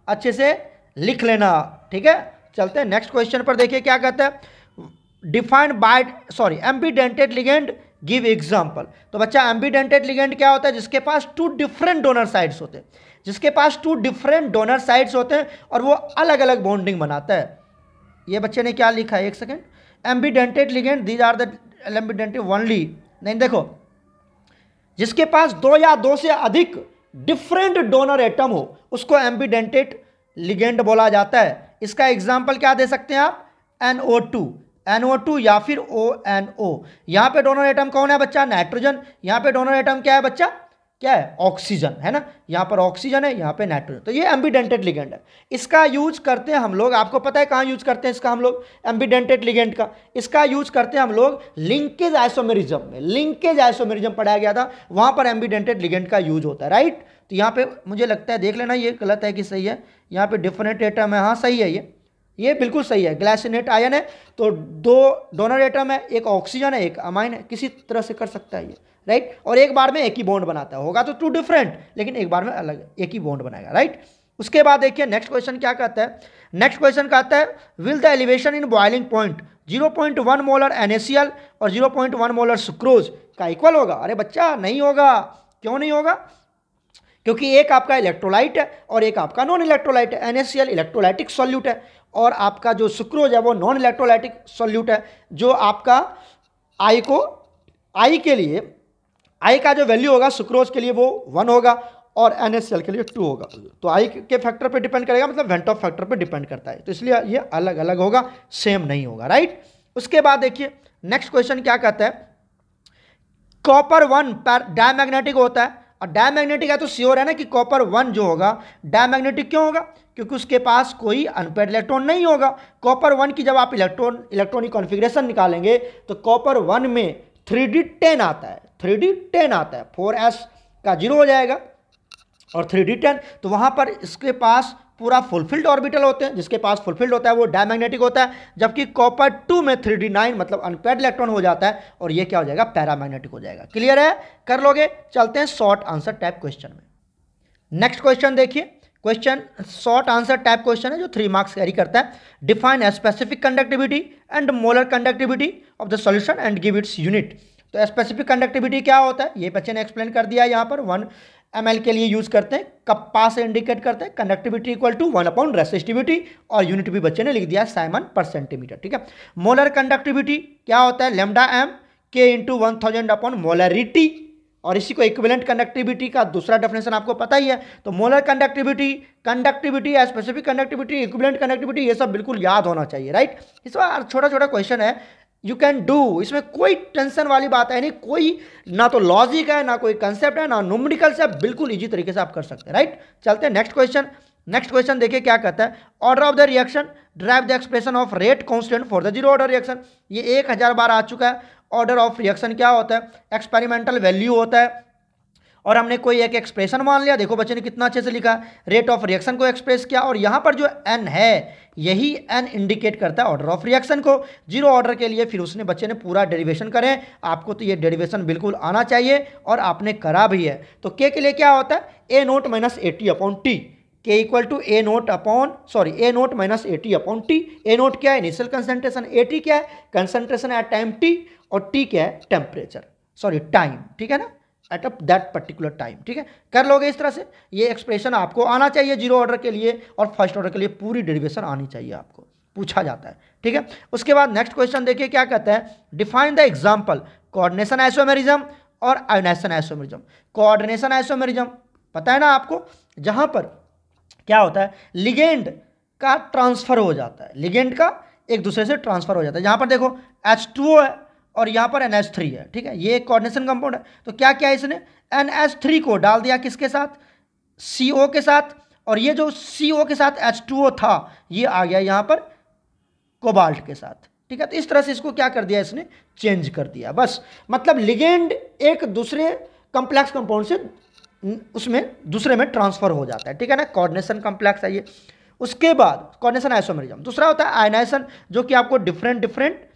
अच्छे से लिख लेना। ठीक है, चलते हैं नेक्स्ट क्वेश्चन पर। देखिए क्या कहता है, defined by एम्बीडेंटेड ligand give example. तो बच्चा एम्बीडेंटेड लिगेंड क्या होता है, जिसके पास 2 डिफरेंट डोनर साइड्स होते हैं, जिसके पास 2 डिफरेंट डोनर साइड्स होते हैं और वो अलग अलग बॉन्डिंग बनाता है। ये बच्चे ने क्या लिखा है, एक second, ambidentate ligand these are the ambidentate only, नहीं देखो, जिसके पास 2 या 2 से अधिक डिफरेंट डोनर एटम हो उसको एम्बीडेंटेड लिगेंड बोला जाता है। इसका एग्जाम्पल क्या दे सकते हैं आप, NO2 या फिर ONO। यहाँ पे डोनर एटम कौन है बच्चा, नाइट्रोजन। यहाँ पे डोनर एटम क्या है बच्चा, क्या है, ऑक्सीजन, है ना। यहाँ पर ऑक्सीजन है, यहाँ पे नाइट्रोजन। तो ये एम्बीडेंटेड लिगेंड है। इसका यूज करते हैं हम लोग, आपको पता है कहाँ यूज करते हैं इसका हम लोग, एम्बीडेंटेड लिगेंड का इसका यूज करते हैं हम लोग लिंकेज आइसोमेरिज्म में। लिंकेज आइसोमेरिज्म पढ़ाया गया था, वहाँ पर एम्बीडेंटेड लिगेंड का यूज होता है, राइट। तो यहाँ पे मुझे लगता है, देख लेना ये गलत है कि सही है, यहाँ पे डिफरेंट एटम है, हाँ सही है, ये बिल्कुल सही है, ग्लाइसिनेट आयन है। तो 2 डोनर एटम है, एक ऑक्सीजन है, एक अमाइन है, किसी तरह से कर सकता है ये, राइट। और एक बार में एक ही बॉन्ड बनाता है, होगा तो 2 डिफरेंट, लेकिन एक बार में अलग एक ही बॉन्ड बनाएगा, राइट। उसके बाद देखिए नेक्स्ट क्वेश्चन क्या कहता है, नेक्स्ट क्वेश्चन कहता है will the elevation in boiling point 0.1 molar NaCl और 0.1 मोलर सुक्रोज का इक्वल होगा। अरे बच्चा नहीं होगा, क्यों नहीं होगा, क्योंकि एक आपका इलेक्ट्रोलाइट है और एक आपका नॉन इलेक्ट्रोलाइट है। NaCl इलेक्ट्रोलाइटिक सॉल्यूट है और आपका जो सुक्रोज है वो नॉन इलेक्ट्रोलाइटिक सॉल्यूट है। जो आपका आई के लिए आई का जो वैल्यू होगा सुक्रोज के लिए वो 1 होगा और NaCl के लिए 2 होगा। तो आई के फैक्टर पे डिपेंड करेगा, मतलब वेंट ऑफ फैक्टर पे डिपेंड करता है, तो इसलिए ये अलग अलग होगा, सेम नहीं होगा, राइट। उसके बाद देखिए नेक्स्ट क्वेश्चन क्या कहता है, कॉपर 1 डायमैग्नेटिक होता है, और डायमैग्नेटिक है तो श्योर है ना कि कॉपर 1 जो होगा डायमैग्नेटिक क्यों होगा, क्योंकि उसके पास कोई अनपेयर्ड इलेक्ट्रॉन नहीं होगा। कॉपर 1 की जब आप इलेक्ट्रॉनिक कॉन्फ़िगरेशन निकालेंगे तो कॉपर 1 में 3d10 आता है, 3d10 आता है, 4s का 0 हो जाएगा और 3d10। तो वहाँ पर इसके पास पूरा फुलफिल्ड ऑर्बिटल होते हैं, जिसके पास फुलफिल्ड होता है वो डायमैग्नेटिक होता है, जबकि कॉपर 2 में 3d9 मतलब अनपेयर्ड इलेक्ट्रॉन हो जाता है और ये क्या हो जाएगा, पैरामैग्नेटिक हो जाएगा। क्लियर है, कर लोगे। चलते हैं शॉर्ट आंसर टाइप क्वेश्चन में। नेक्स्ट क्वेश्चन देखिए, question short answer type question है जो 3 मार्क्स कैरी करता है। Define specific conductivity and molar conductivity of the solution and give its unit. तो स्पेसिफिक कंडक्टिविटी क्या होता है ये बच्चे ने एक्सप्लेन कर दिया। यहाँ पर 1 ml के लिए यूज करते हैं, कप्पा से इंडिकेट करते हैं, कंडक्टिविटी इक्वल टू 1 रेसिस्टिविटी, और यूनिट भी बच्चे ने लिख दिया साइमन पर सेंटीमीटर। ठीक है, मोलर कंडक्टिविटी क्या होता है, lambda m k into 1000 upon molarity, और इसी को इक्विवेलेंट कंडक्टिविटी का दूसरा डेफिनेशन आपको पता ही है। तो मोलर कंडक्टिविटी या स्पेसिफिक कंडक्टिविटी, इक्विवेलेंट कंडक्टिविटी, ये सब बिल्कुल याद होना चाहिए, राइट। इस बार छोटा छोटा क्वेश्चन है, यू कैन डू, इसमें कोई टेंशन वाली बात है नहीं, कोई ना तो लॉजिक है ना कोई कंसेप्ट है ना न्यूमेरिकल्स है, बिल्कुल इजी तरीके से आप कर सकते हैं, राइट। चलते हैं नेक्स्ट क्वेश्चन। नेक्स्ट क्वेश्चन देखिए क्या कहता है, order of the reaction drive the expression of rate constant for the zero order reaction. ये 1000 बार आ चुका है। ऑर्डर ऑफ रिएक्शन क्या होता है, एक्सपेरिमेंटल वैल्यू होता है, और हमने कोई एक एक्सप्रेशन मान लिया। देखो बच्चे ने कितना अच्छे से लिखा, रेट ऑफ रिएक्शन को एक्सप्रेस किया, और यहाँ पर जो n है यही n इंडिकेट करता है ऑर्डर ऑफ रिएक्शन को। जीरो ऑर्डर के लिए फिर उसने बच्चे ने पूरा डेरिवेशन करें। आपको तो ये डेरिवेशन बिल्कुल आना चाहिए और आपने करा भी है। तो k के लिए क्या होता है, a naught minus AT upon T, k equal to a naught minus AT upon T. a naught क्या है, इनिशियल कंसंट्रेशन, AT क्या है, कंसंट्रेशन एट टाइम t, और t क्या है, टेम्परेचर, टाइम, ठीक है ना, एट दैट पर्टिकुलर टाइम। ठीक है, कर लोगे इस तरह से। ये एक्सप्रेशन आपको आना चाहिए जीरो ऑर्डर के लिए, और फर्स्ट ऑर्डर के लिए पूरी डेरिवेशन आनी चाहिए आपको। पूछा जाता है, ठीक है। उसके बाद नेक्स्ट क्वेश्चन देखिए क्या कहता है, define the example coordination isomerism और आयोनाइजेशन आइसोमेरिज्म। कोऑर्डिनेशन आइसोमेरिज्म पता है ना आपको, जहां पर क्या होता है, लिगेंड का ट्रांसफर हो जाता है, लिगेंड का एक दूसरे से ट्रांसफर हो जाता है। जहां पर देखो H2O है और यहाँ पर NH3 है, ठीक है, ये एक कोऑर्डिनेशन कंपाउंड है। तो क्या किया इसने, NH3 को डाल दिया किसके साथ, CO के साथ, और ये जो CO के साथ H2O था ये आ गया यहाँ पर कोबाल्ट के साथ, ठीक है। तो इस तरह से इसको क्या कर दिया इसने, चेंज कर दिया। बस मतलब लिगेंड एक दूसरे कॉम्प्लेक्स कंपाउंड से उसमें दूसरे में ट्रांसफर हो जाता है, ठीक है ना, कोऑर्डिनेशन कॉम्प्लेक्स है ये। उसके बाद कोऑर्डिनेशन आइसोमेरिज्म। दूसरा होता है आयनाइजेशन, जो कि आपको डिफरेंट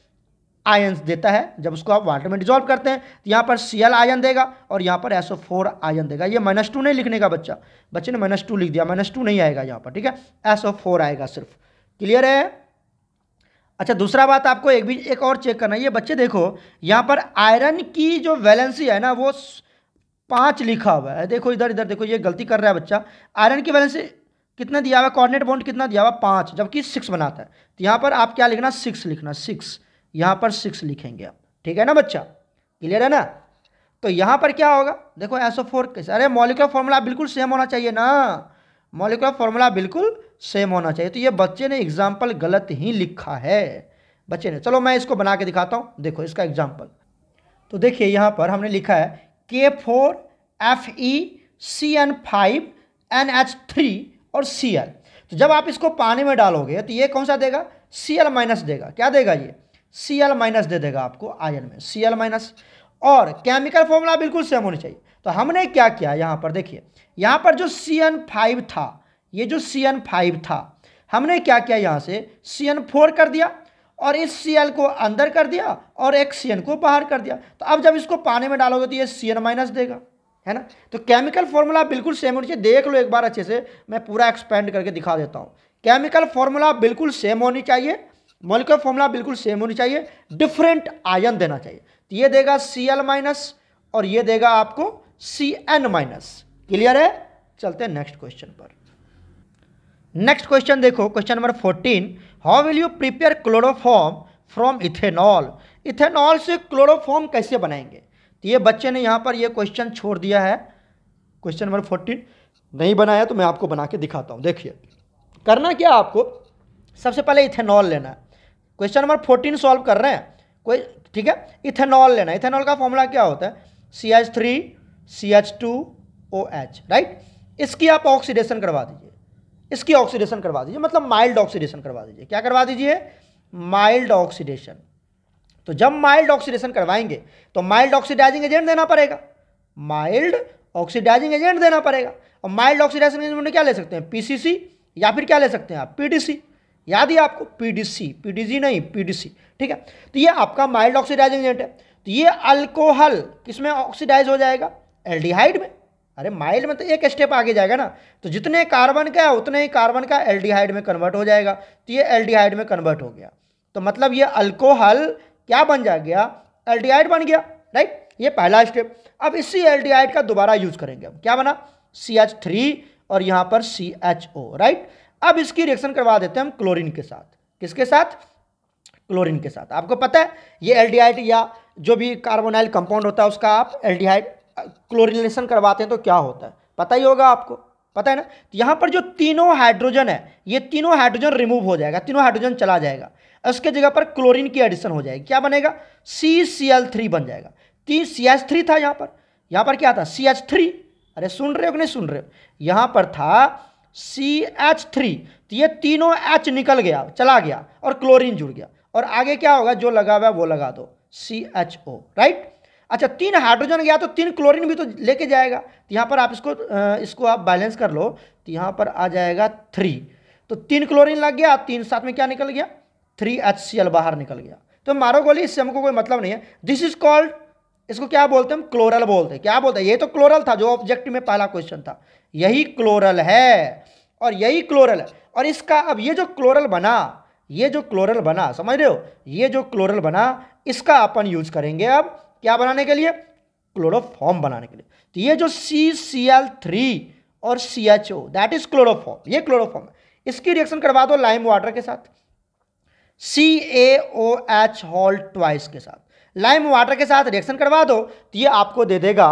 आयंस देता है। जब उसको आप वाटर में डिजोल्व करते हैं तो यहाँ पर Cl आयन देगा और यहाँ पर SO4 आयन देगा। ये -2 नहीं लिखने का बच्चे ने -2 लिख दिया, -2 नहीं आएगा यहाँ पर, ठीक है, SO4 आएगा सिर्फ। क्लियर है। अच्छा, दूसरा बात आपको एक और चेक करना है। ये बच्चे देखो यहाँ पर आयरन की जो वैलेंसी है ना वो 5 लिखा हुआ है। देखो इधर देखो, ये गलती कर रहा है बच्चा। आयरन की वैलेंसी कितना दिया हुआ, कोऑर्डिनेट बॉन्ड कितना दिया हुआ, 5, जबकि 6 बनाता है। तो यहाँ पर आप क्या लिखना, 6 लिखना, 6, यहाँ पर 6 लिखेंगे आप, ठीक है ना बच्चा, क्लियर है ना। तो यहाँ पर क्या होगा, देखो SO4 कैसे, अरे मॉलिक्यूलर फॉर्मूला बिल्कुल सेम होना चाहिए ना, मॉलिक्यूलर फॉर्मूला बिल्कुल सेम होना चाहिए। तो ये बच्चे ने एग्जाम्पल गलत ही लिखा है बच्चे ने। चलो मैं इसको बना के दिखाता हूँ, देखो इसका एग्जाम्पल। तो देखिए यहाँ पर हमने लिखा है K4FeCN5NH3 और Cl। तो जब आप इसको पानी में डालोगे तो ये कौन सा देगा, Cl- देगा। क्या देगा ये, Cl- दे देगा आपको आयन में, Cl-। और केमिकल फॉर्मूला बिल्कुल सेम होनी चाहिए। तो हमने क्या किया, यहाँ पर देखिए, यहाँ पर जो CN5 था, ये जो CN5 था, हमने क्या किया, यहाँ से CN4 कर दिया और इस Cl को अंदर कर दिया और एक Cn को बाहर कर दिया। तो अब जब इसको पानी में डालोगे तो ये Cn- देगा, है ना। तो केमिकल फॉर्मूला बिल्कुल सेम होनी चाहिए। देख लो एक बार अच्छे से, मैं पूरा एक्सपेंड करके दिखा देता हूँ। केमिकल फॉर्मूला बिल्कुल सेम होनी चाहिए, मॉलिक्यूलर फॉर्मूला बिल्कुल सेम होनी चाहिए, डिफरेंट आयन देना चाहिए। तो ये देगा Cl- और ये देगा आपको Cn-। क्लियर है। चलते हैं नेक्स्ट क्वेश्चन पर। नेक्स्ट क्वेश्चन देखो, question number 14, how will you prepare chloroform from ethanol. Ethanol से क्लोरोफॉर्म कैसे बनाएंगे। तो ये बच्चे ने यहाँ पर ये क्वेश्चन छोड़ दिया है, क्वेश्चन नंबर 14 नहीं बनाया, तो मैं आपको बना के दिखाता हूँ। देखिए करना क्या आपको, सबसे पहले इथेनॉल लेना है। क्वेश्चन नंबर 14 सॉल्व कर रहे हैं कोई, ठीक है। इथेनॉल लेना है। इथेनॉल का फॉर्मूला क्या होता है, CH3CH2OH, राइट। इसकी आप ऑक्सीडेशन करवा दीजिए, इसकी ऑक्सीडेशन करवा दीजिए, मतलब माइल्ड ऑक्सीडेशन करवा दीजिए। क्या करवा दीजिए, माइल्ड ऑक्सीडेशन। तो जब माइल्ड ऑक्सीडेशन करवाएंगे तो माइल्ड ऑक्सीडाइजिंग एजेंट देना पड़ेगा, माइल्ड ऑक्सीडाइजिंग एजेंट देना पड़ेगा। और माइल्ड ऑक्सीडाइजिंग एजेंट क्या ले सकते हैं, PCC, या फिर क्या ले सकते हैं आप, PDC। याद है आपको, PDG नहीं, PDC, ठीक है। तो ये आपका माइल्ड ऑक्सीडाइजिंग एजेंट है। तो ये अल्कोहल किसमें ऑक्सीडाइज हो जाएगा, एल्डिहाइड में। अरे माइल्ड में तो एक स्टेप आगे जाएगा ना, तो जितने कार्बन का है उतने ही कार्बन का एल्डिहाइड में कन्वर्ट हो जाएगा। तो ये एल्डिहाइड में कन्वर्ट हो गया, तो मतलब ये अल्कोहल क्या बन जा गया, एल्डिहाइड बन गया, राइट। ये पहला स्टेप। अब इसी एल्डिहाइड का दोबारा यूज करेंगे हम, क्या बना, CH3 और यहाँ पर CHO, राइट। अब इसकी रिएक्शन करवा देते हैं हम क्लोरीन के साथ। किसके साथ, क्लोरीन के साथ। आपको पता है ये एल्डिहाइड या जो भी कार्बोनाइल कंपाउंड होता है उसका आप एल्डिहाइड क्लोरिनेशन करवाते हैं तो क्या होता है, पता ही होगा आपको, पता है ना। तो यहाँ पर जो तीनों हाइड्रोजन है, ये तीनों हाइड्रोजन रिमूव हो जाएगा, तीनों हाइड्रोजन चला जाएगा, उसके जगह पर क्लोरीन की एडिशन हो जाएगी। क्या बनेगा, CCl3 बन जाएगा। CH3 था यहाँ पर क्या था, CH3। अरे सुन रहे हो कि नहीं सुन रहे हो, यहाँ पर था CH3। तो ये तीनों H निकल गया, चला गया, और क्लोरीन जुड़ गया, और आगे क्या होगा, जो लगा हुआ है वो लगा दो, CHO, राइट। अच्छा 3 हाइड्रोजन गया तो 3 क्लोरीन भी तो लेके जाएगा। तो यहाँ पर आप इसको आप बैलेंस कर लो, तो यहाँ पर आ जाएगा 3। तो 3 क्लोरीन लग गया, 3 साथ में क्या निकल गया, 3HCl बाहर निकल गया। तो मारो गोली, इससे हमको कोई मतलब नहीं है। दिस इज कॉल्ड, इसको क्या बोलते हैं हम, क्लोरल बोलते हैं। क्या बोलते हैं, ये तो क्लोरल था जो ऑब्जेक्टिव में पहला क्वेश्चन था, यही क्लोरल है, और यही क्लोरल है। और इसका अब ये जो क्लोरल बना, ये जो क्लोरल बना, समझ रहे हो, ये जो क्लोरल बना, इसका अपन यूज करेंगे अब क्या बनाने के लिए, क्लोरोफॉर्म बनाने के लिए। तो ये जो CCl3 और CHO दैट इज क्लोरोफॉर्म, ये क्लोरोफॉर्म है। इसकी रिएक्शन करवा दो लाइम वाटर के साथ, CaOH हॉल्ट ट्वाइस के साथ, लाइम वाटर के साथ रिएक्शन करवा दो तो ये आपको दे देगा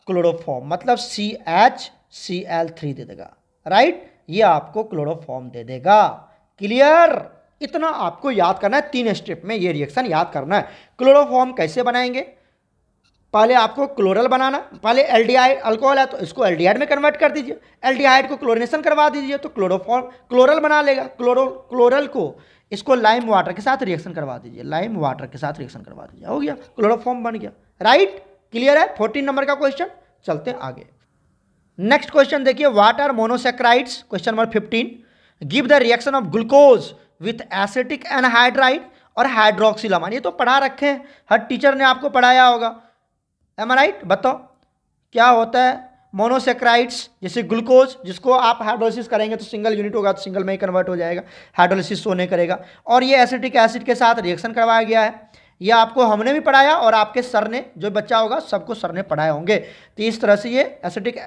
क्लोरोफॉर्म, मतलब CHCl3 दे देगा, राइट। ये आपको क्लोरोफॉर्म दे देगा। क्लियर? इतना आपको याद करना है, 3 स्टेप में ये रिएक्शन याद करना है। क्लोरोफॉर्म कैसे बनाएंगे? पहले आपको क्लोरल बनाना, पहले एल्डिहाइड अल्कोहल है तो इसको एल्डिहाइड में कन्वर्ट कर दीजिए, एल्डिहाइड को क्लोरिनेशन करवा दीजिए तो क्लोरोफॉर्म क्लोरल बना लेगा। क्लोरल को इसको लाइम वाटर के साथ रिएक्शन करवा दीजिए, लाइम वाटर के साथ रिएक्शन करवा दीजिए, हो गया, क्लोरोफॉर्म बन गया, राइट। क्लियर है? 14 नंबर का क्वेश्चन। चलते हैं आगे। नेक्स्ट क्वेश्चन देखिए, what are monosaccharides? Question number 15, give the reaction of glucose with acetic anhydride और हाइड्रोक्सिलामाइन। ये तो पढ़ा रखे हैं, हर टीचर ने आपको पढ़ाया होगा, एम आई राइट? बताओ क्या होता है मोनोसैकेराइड्स? जैसे ग्लूकोज, जिसको आप हाइड्रोलिसिस करेंगे तो सिंगल यूनिट होगा तो सिंगल में ही कन्वर्ट हो जाएगा, हाइड्रोलिसिस शो नहीं करेगा। और ये एसिटिक एसिड के साथ रिएक्शन करवाया गया है, ये आपको हमने भी पढ़ाया और आपके सर ने, जो बच्चा होगा सबको सर ने पढ़ाए होंगे। तो इस तरह से ये एसिटिक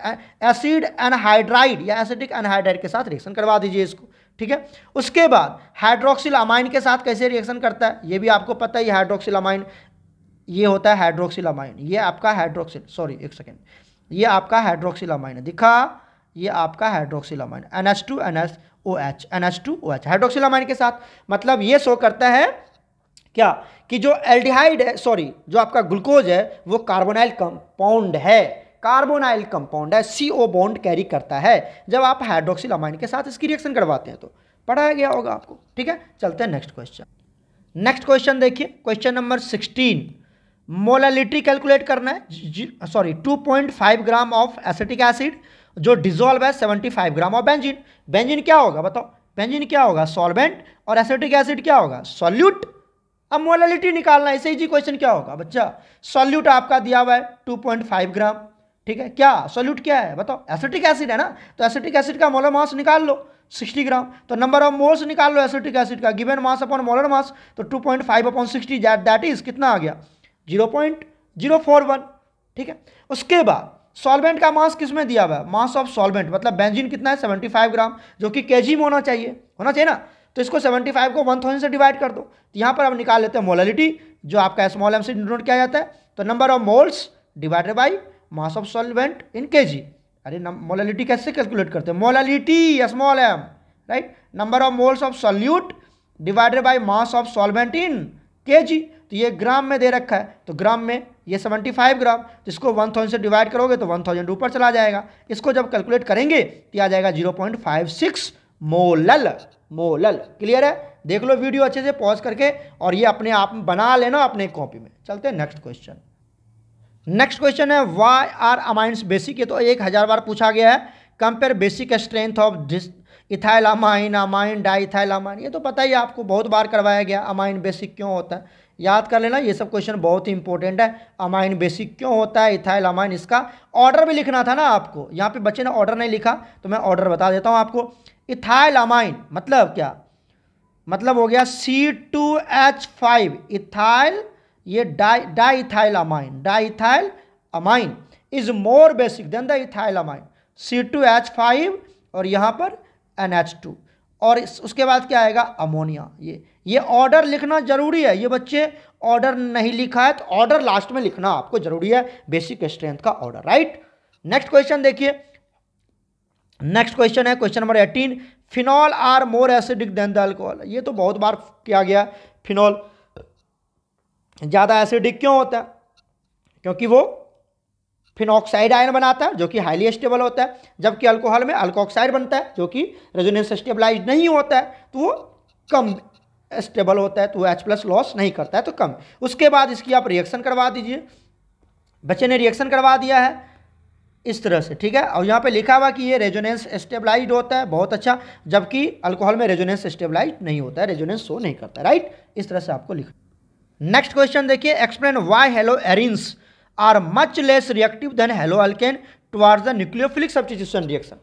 एसिड एनहाइड्राइड या एसिटिक एनहाइड्राइड के साथ रिएक्शन करवा दीजिए इसको, ठीक है। उसके बाद हाइड्रोक्सिलामाइन के साथ कैसे रिएक्शन करता है ये भी आपको पता है। ये हाइड्रोक्सिलामाइन, ये होता है हाइड्रोक्सिलामाइन, ये आपका हाइड्रोक्सिल, सॉरी एक सेकेंड, ये आपका हाइड्रोक्सिलामाइन है, दिखा, ये आपका हाइड्रोक्सिलामाइन NH2NH NH2OH हाइड्रोक्सिलामाइन के साथ। मतलब ये शो करता है क्या कि जो एल्डिहाइड है, सॉरी जो आपका ग्लूकोज है वो कार्बोनाइल कंपाउंड है, कार्बोनाइल कंपाउंड है, CO बॉन्ड कैरी करता है जब आप हाइड्रोक्सिलामाइन के साथ इसकी रिएक्शन करवाते हैं, तो पढ़ाया गया होगा आपको, ठीक है। चलते हैं नेक्स्ट क्वेश्चन। नेक्स्ट क्वेश्चन देखिए, क्वेश्चन नंबर 16, मोलालिटी कैलकुलेट करना है, sorry 2.5 gram of acetic acid जो डिजोल्व है 75 ग्राम ऑफ बेंजीन। बेंजीन क्या होगा बताओ? बेंजीन क्या होगा? सॉल्वेंट, और एसिटिक एसिड क्या होगा? सॉल्यूट। अब मोलालिटी निकालना है, इसे जी क्वेश्चन क्या होगा बच्चा? सॉल्यूट आपका दिया हुआ है 2.5 ग्राम, ठीक है। क्या सॉल्यूट क्या है बताओ? एसिटिक एसिड है ना, तो एसिटिक एसिड का मोलर मास निकाल लो 60 ग्राम, तो नंबर ऑफ मोल्स निकाल लो एसिटिक एसिड का, given mass upon molar mass, तो 2.5 अपॉन 60 दैट इज कितना आ गया? 0.041, ठीक है। उसके बाद सॉल्वेंट का मास किसमें दिया हुआ है? मास ऑफ सॉल्वेंट, मतलब बेंजीन कितना है? 75 ग्राम, जो कि केजी में होना चाहिए ना, तो इसको 75 को 1000 से डिवाइड कर दो। तो यहाँ पर अब निकाल लेते हैं मोलालिटी, जो आपका स्मॉल m से डिनोट किया जाता है, तो number of moles divided by mass of solvent in KG. अरे मोलालिटी कैसे कैलकुलेट करते हैं? Molality small m, right, number of moles of solute divided by mass of solvent in KG. तो ये ग्राम में दे रखा है, तो ग्राम में ये 75 ग्राम, तो इसको 1000 से डिवाइड करोगे तो 1000 ऊपर चला जाएगा। इसको जब कैलकुलेट करेंगे तो आ जाएगा 0.56 मोलल। क्लियर है? देख लो वीडियो अच्छे से पॉज करके, और ये अपने आप बना लेना अपने कॉपी में। चलते हैं नेक्स्ट क्वेश्चन। नेक्स्ट क्वेश्चन है, व्हाई आर अमाइंस बेसिक? ये तो 1000 बार पूछा गया है। Compare basic strength of ethyl amine, amine diethyl amine, ये तो पता ही आपको, बहुत बार करवाया गया। अमाइन बेसिक क्यों होता है याद कर लेना, ये सब क्वेश्चन बहुत ही इंपॉर्टेंट है। अमाइन बेसिक क्यों होता है, इथाइल अमाइन, इसका ऑर्डर भी लिखना था ना आपको, यहाँ पे बच्चे ने ऑर्डर नहीं लिखा तो मैं ऑर्डर बता देता हूँ आपको। इथाइल अमाइन मतलब क्या? मतलब हो गया C2H5 इथाइल, ये diethyl amine is more basic than the ethyl amine, C2H5 और यहाँ पर NH2, और उसके बाद क्या आएगा? अमोनिया। ये ऑर्डर लिखना जरूरी है, ये बच्चे ऑर्डर नहीं लिखा है तो ऑर्डर लास्ट में लिखना आपको जरूरी है, बेसिक स्ट्रेंथ का ऑर्डर, राइट। नेक्स्ट क्वेश्चन देखिए, नेक्स्ट क्वेश्चन है question number 18, phenol are more acidic than the alcohol. ये तो बहुत बार किया गया, फिनॉल ज़्यादा एसिडिक क्यों होता है? क्योंकि वो फिनॉक्साइड आयन बनाता है जो कि हाईली स्टेबल होता है, जबकि अल्कोहल में अल्कोक्साइड बनता है जो कि रेजोनेंस स्टेबलाइज नहीं होता है, तो वो कम स्टेबल होता है, तो वो H+ लॉस नहीं करता है, तो कम। उसके बाद इसकी आप रिएक्शन करवा दीजिए, बच्चे ने रिएक्शन करवा दिया है इस तरह से, ठीक है। और यहाँ पे लिखा हुआ कि ये रेजोनेंस स्टेबलाइज्ड होता है, बहुत अच्छा, जबकि अल्कोहल में रेजोनेंस स्टेबलाइज्ड नहीं होता है, रेजोनेंस शो नहीं करता, राइट। इस तरह से आपको लिखना। नेक्स्ट क्वेश्चन देखिए, explain why halo arenes are much less reactive than halo alkane towards the nucleophilic substitution reaction.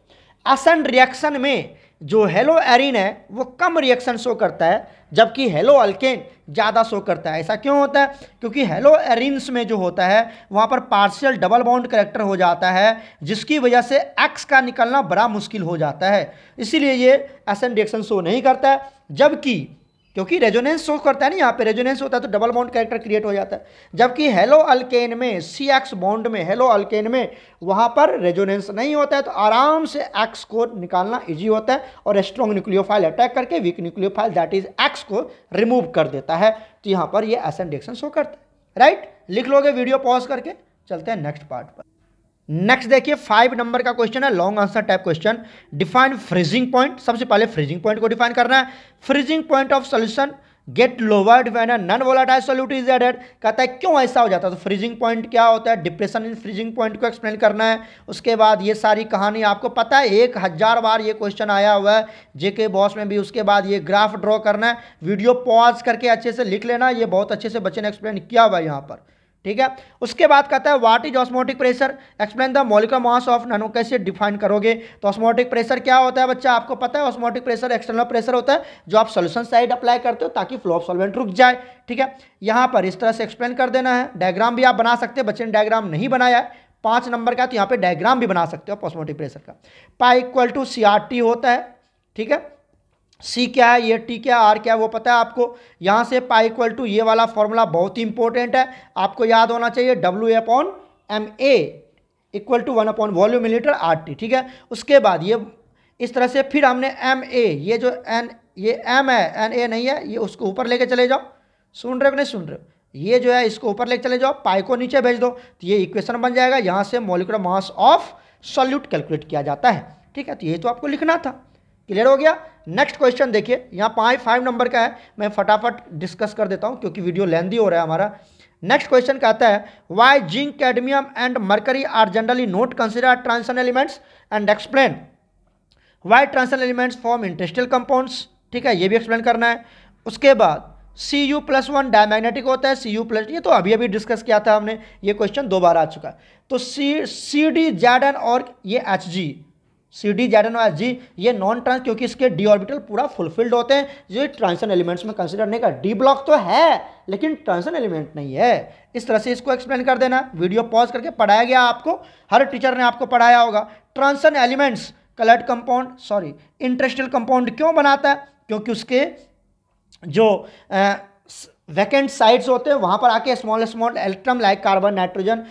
एसेंट रिएक्शन में जो हेलो एरिन है वो कम रिएक्शन शो करता है, जबकि हेलो अल्केन ज़्यादा शो करता है। ऐसा क्यों होता है? क्योंकि हेलो एरिन्स में जो होता है वहाँ पर पार्शियल डबल बॉन्ड करेक्टर हो जाता है, जिसकी वजह से एक्स का निकलना बड़ा मुश्किल हो जाता है, इसीलिए ये एसेंट रिएक्शन शो नहीं करता है। जबकि क्योंकि रेजोनेंस शो करता है ना, यहाँ पे रेजोनेंस होता है तो डबल बॉन्ड कैरेक्टर क्रिएट हो जाता है। जबकि हेलो अल्केन में CX बॉन्ड में, हेलो अल्केन में वहाँ पर रेजोनेंस नहीं होता है, तो आराम से X को निकालना ईजी होता है और स्ट्रॉन्ग न्यूक्लियोफाइल अटैक करके weak nucleophile that is X को रिमूव कर देता है। तो यहाँ पर ये SN रिएक्शन शो करता है, राइट। लिख लोगे वीडियो पॉज करके, चलते हैं नेक्स्ट पार्ट पर। नेक्स्ट देखिए 5 नंबर का क्वेश्चन है, long answer type question. Define freezing point. सबसे पहले फ्रीजिंग पॉइंट को डिफाइन करना है। Freezing point of solution get lowered when a non volatile solute is added. कहता है क्यों ऐसा हो जाता है, तो फ्रीजिंग पॉइंट क्या होता है, डिप्रेशन इन फ्रीजिंग पॉइंट को एक्सप्लेन करना है। उसके बाद ये सारी कहानी आपको पता है, 1000 बार ये क्वेश्चन आया हुआ है जेके बॉस में भी। उसके बाद ये ग्राफ ड्रॉ करना है, वीडियो पॉज करके अच्छे से लिख लेना, ये बहुत अच्छे से बच्चे ने एक्सप्लेन किया हुआ है यहाँ पर, ठीक है। उसके बाद कहता है what is osmotic pressure, explain the molecular mass of nano. कैसे डिफाइन करोगे, तो ऑस्मोटिक प्रेशर क्या होता है बच्चा, आपको पता है ऑस्मोटिक प्रेशर एक्सटर्नल प्रेशर होता है जो आप सॉल्यूशन साइड अप्लाई करते हो ताकि फ्लो ऑफ सॉल्वेंट रुक जाए, ठीक है। यहाँ पर इस तरह से एक्सप्लेन कर देना है। डायग्राम भी आप बना सकते हैं, बच्चे ने डायग्राम नहीं बनाया है 5 नंबर का, तो यहाँ पे डायग्राम भी बना सकते हो ऑस्मोटिक प्रेशर का। पाई इक्वल टू CRT होता है, ठीक है। C क्या है, ये T क्या, R क्या है वो पता है आपको। यहाँ से पाई इक्वल टू, ये वाला फॉर्मूला बहुत ही इंपॉर्टेंट है, आपको याद होना चाहिए, WA/MA equal to 1 volume millilitre RT, ठीक है। उसके बाद ये इस तरह से फिर हमने MA, ये जो N, ये M है, NA नहीं है, ये उसको ऊपर लेके चले जाओ। सुन रहे हो कि नहीं सुन रहे हो, ये जो है इसको ऊपर लेके चले जाओ, पाई को नीचे भेज दो, तो ये इक्वेशन बन जाएगा। यहाँ से molecular mass of solute calculate किया जाता है, ठीक है। तो ये तो आपको लिखना था, क्लियर हो गया। नेक्स्ट क्वेश्चन देखिए, यहाँ 5 नंबर का है, मैं फटाफट डिस्कस कर देता हूँ क्योंकि वीडियो लेंदी हो रहा है हमारा। नेक्स्ट क्वेश्चन कहता है why zinc, cadmium and mercury are generally not consider transition elements and explain why transition elements form industrial compounds, ठीक है, ये भी एक्सप्लेन करना है। उसके बाद Cu+1 डायमैग्नेटिक होता है, Cu+, ये तो अभी अभी डिस्कस किया था हमने, ये क्वेश्चन 2 बार आ चुका है। तो CD, Zn और ये Hg, CD, Zn और Hg ये नॉन ट्रांस, क्योंकि इसके d ऑर्बिटल पूरा फुलफिल्ड होते हैं, जो ट्रांजिशन एलिमेंट्स में कंसिडर नहीं कर। d ब्लॉक तो है लेकिन ट्रांजिशन एलिमेंट नहीं है। इस तरह से इसको एक्सप्लेन कर देना, वीडियो पॉज करके पढ़ाया गया आपको, हर टीचर ने आपको पढ़ाया होगा। Transition elements coloured compound, sorry industrial compound क्यों बनाता है, क्योंकि उसके जो वैकेंट साइड्स होते हैं वहाँ पर आके small electron like carbon, nitrogen,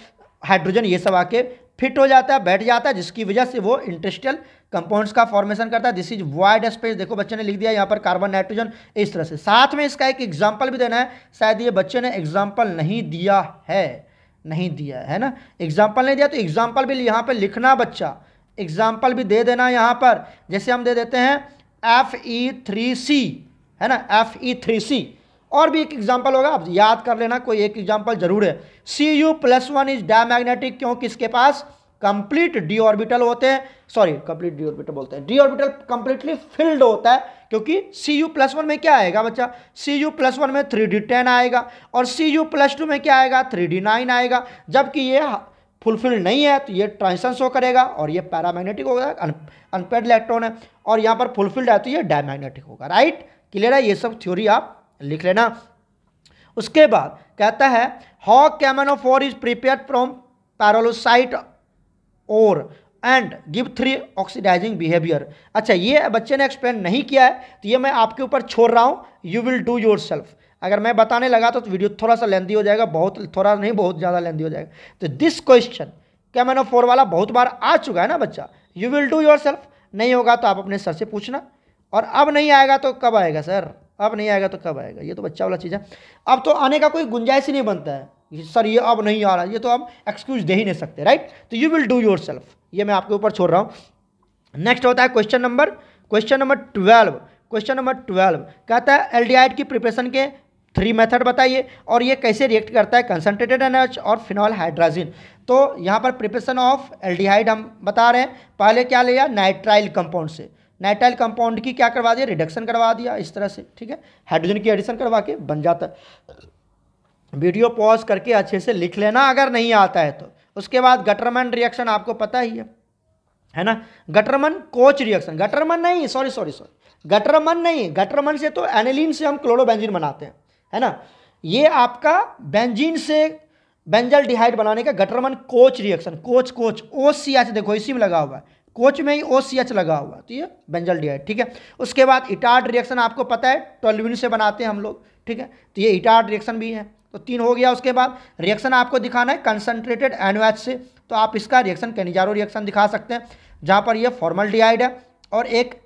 hydrogen ये सब आके फिट हो जाता है, बैठ जाता है, जिसकी वजह से वो इंडस्ट्रियल कंपाउंड्स का फॉर्मेशन करता है। दिस इज वाइड स्पेस, देखो बच्चे ने लिख दिया यहाँ पर कार्बन, नाइट्रोजन, इस तरह से। साथ में इसका एक एग्जाम्पल भी देना है, शायद ये बच्चे ने एग्जाम्पल नहीं दिया है, नहीं दिया है ना, एग्जाम्पल नहीं दिया, तो एग्जाम्पल भी यहाँ पर लिखना बच्चा, एग्जाम्पल भी दे देना यहाँ पर। जैसे हम दे देते हैं Fe3C, है ना, Fe3C, और भी एक एग्जाम्पल होगा, आप याद कर लेना, कोई एक एग्जाम्पल जरूर है। Cu+1 इज डायमैग्नेटिक, क्योंकि इसके पास कंप्लीट d ऑर्बिटल होते हैं, सॉरी कंप्लीट d ऑर्बिटल बोलते हैं, d ऑर्बिटल कंप्लीटली फिल्ड होता है, क्योंकि Cu+1 में क्या आएगा बच्चा, Cu+1 में 3d10 आएगा और Cu+2 में क्या आएगा, 3d9 आएगा। जबकि ये फुलफिल्ड नहीं है तो ये ट्रांजिशन शो करेगा और ये पैरामैग्नेटिक होगा, अनपेड इलेक्ट्रॉन है, और यहाँ पर फुलफिल्ड है तो ये डायमैग्नेटिक होगा, राइट, क्लियर है। ये सब थ्योरी आप लिख लेना। उसके बाद कहता है हाउ कैमेनोफोर इज प्रिपेयर्ड फ्रॉम पैरोलोसाइट और एंड गिव 3 ऑक्सीडाइजिंग बिहेवियर। अच्छा, ये बच्चे ने एक्सप्लेन नहीं किया है तो ये मैं आपके ऊपर छोड़ रहा हूँ, you will do your self. अगर मैं बताने लगा तो वीडियो थोड़ा सा लेंदी हो जाएगा, बहुत थोड़ा नहीं, बहुत ज़्यादा लेंदी हो जाएगा। तो दिस क्वेश्चन कैमेनोफोर वाला बहुत बार आ चुका है ना बच्चा, you will do your self. नहीं होगा तो आप अपने सर से पूछना, और अब नहीं आएगा तो कब आएगा सर, अब नहीं आएगा तो कब आएगा, ये तो बच्चा वाला चीज़ है। अब तो आने का कोई गुंजाइश ही नहीं बनता है सर, ये अब नहीं आ रहा, ये तो आप एक्सक्यूज दे ही नहीं सकते, राइट। तो you will do your self, ये मैं आपके ऊपर छोड़ रहा हूँ। नेक्स्ट होता है क्वेश्चन नंबर 12। क्वेश्चन नंबर 12 कहता है एल्डिहाइड की प्रिपरेशन के 3 मेथड बताइए और ये कैसे रिएक्ट करता है कंसंट्रेटेड NaOH और फिनॉल हाइड्राजिन। तो यहाँ पर प्रिपरेशन ऑफ एल्डिहाइड हम बता रहे हैं, पहले क्या लिया, नाइट्राइल कंपाउंड से, नाइट्राइल कंपाउंड की क्या करवा दिया, रिडक्शन करवा दिया इस तरह से, ठीक है, हाइड्रोजन की एडिशन करवा के बन जाता है। वीडियो पॉज करके अच्छे से लिख लेना अगर नहीं आता है तो। उसके बाद गटरमैन रिएक्शन आपको पता ही है ना, गटरमैन कोच रिएक्शन, गटरमैन नहीं, सॉरी गटरमैन नहीं, गटरमैन से तो एनिलीन से हम क्लोरोबेंजीन बनाते हैं, है ना, ये आपका बेंजीन से बेंजल डिहाइड बनाने का Gattermann coach reaction, coach OCH देखो इसी में लगा हुआ है, कोच में ही OCH लगा हुआ, तो ये बेंजल डिहाइड, ठीक है। उसके बाद इटार्ड रिएक्शन आपको पता है टोल्यूइन से बनाते हैं हम लोग, ठीक है, तो ये इटार्ड रिएक्शन भी है, तो 3 हो गया। उसके बाद रिएक्शन आपको दिखाना है कंसंट्रेटेड NaOH से, तो आप इसका रिएक्शन कैनिजारो रिएक्शन दिखा सकते हैं, जहाँ पर ये फॉर्मल्डिहाइड है और एक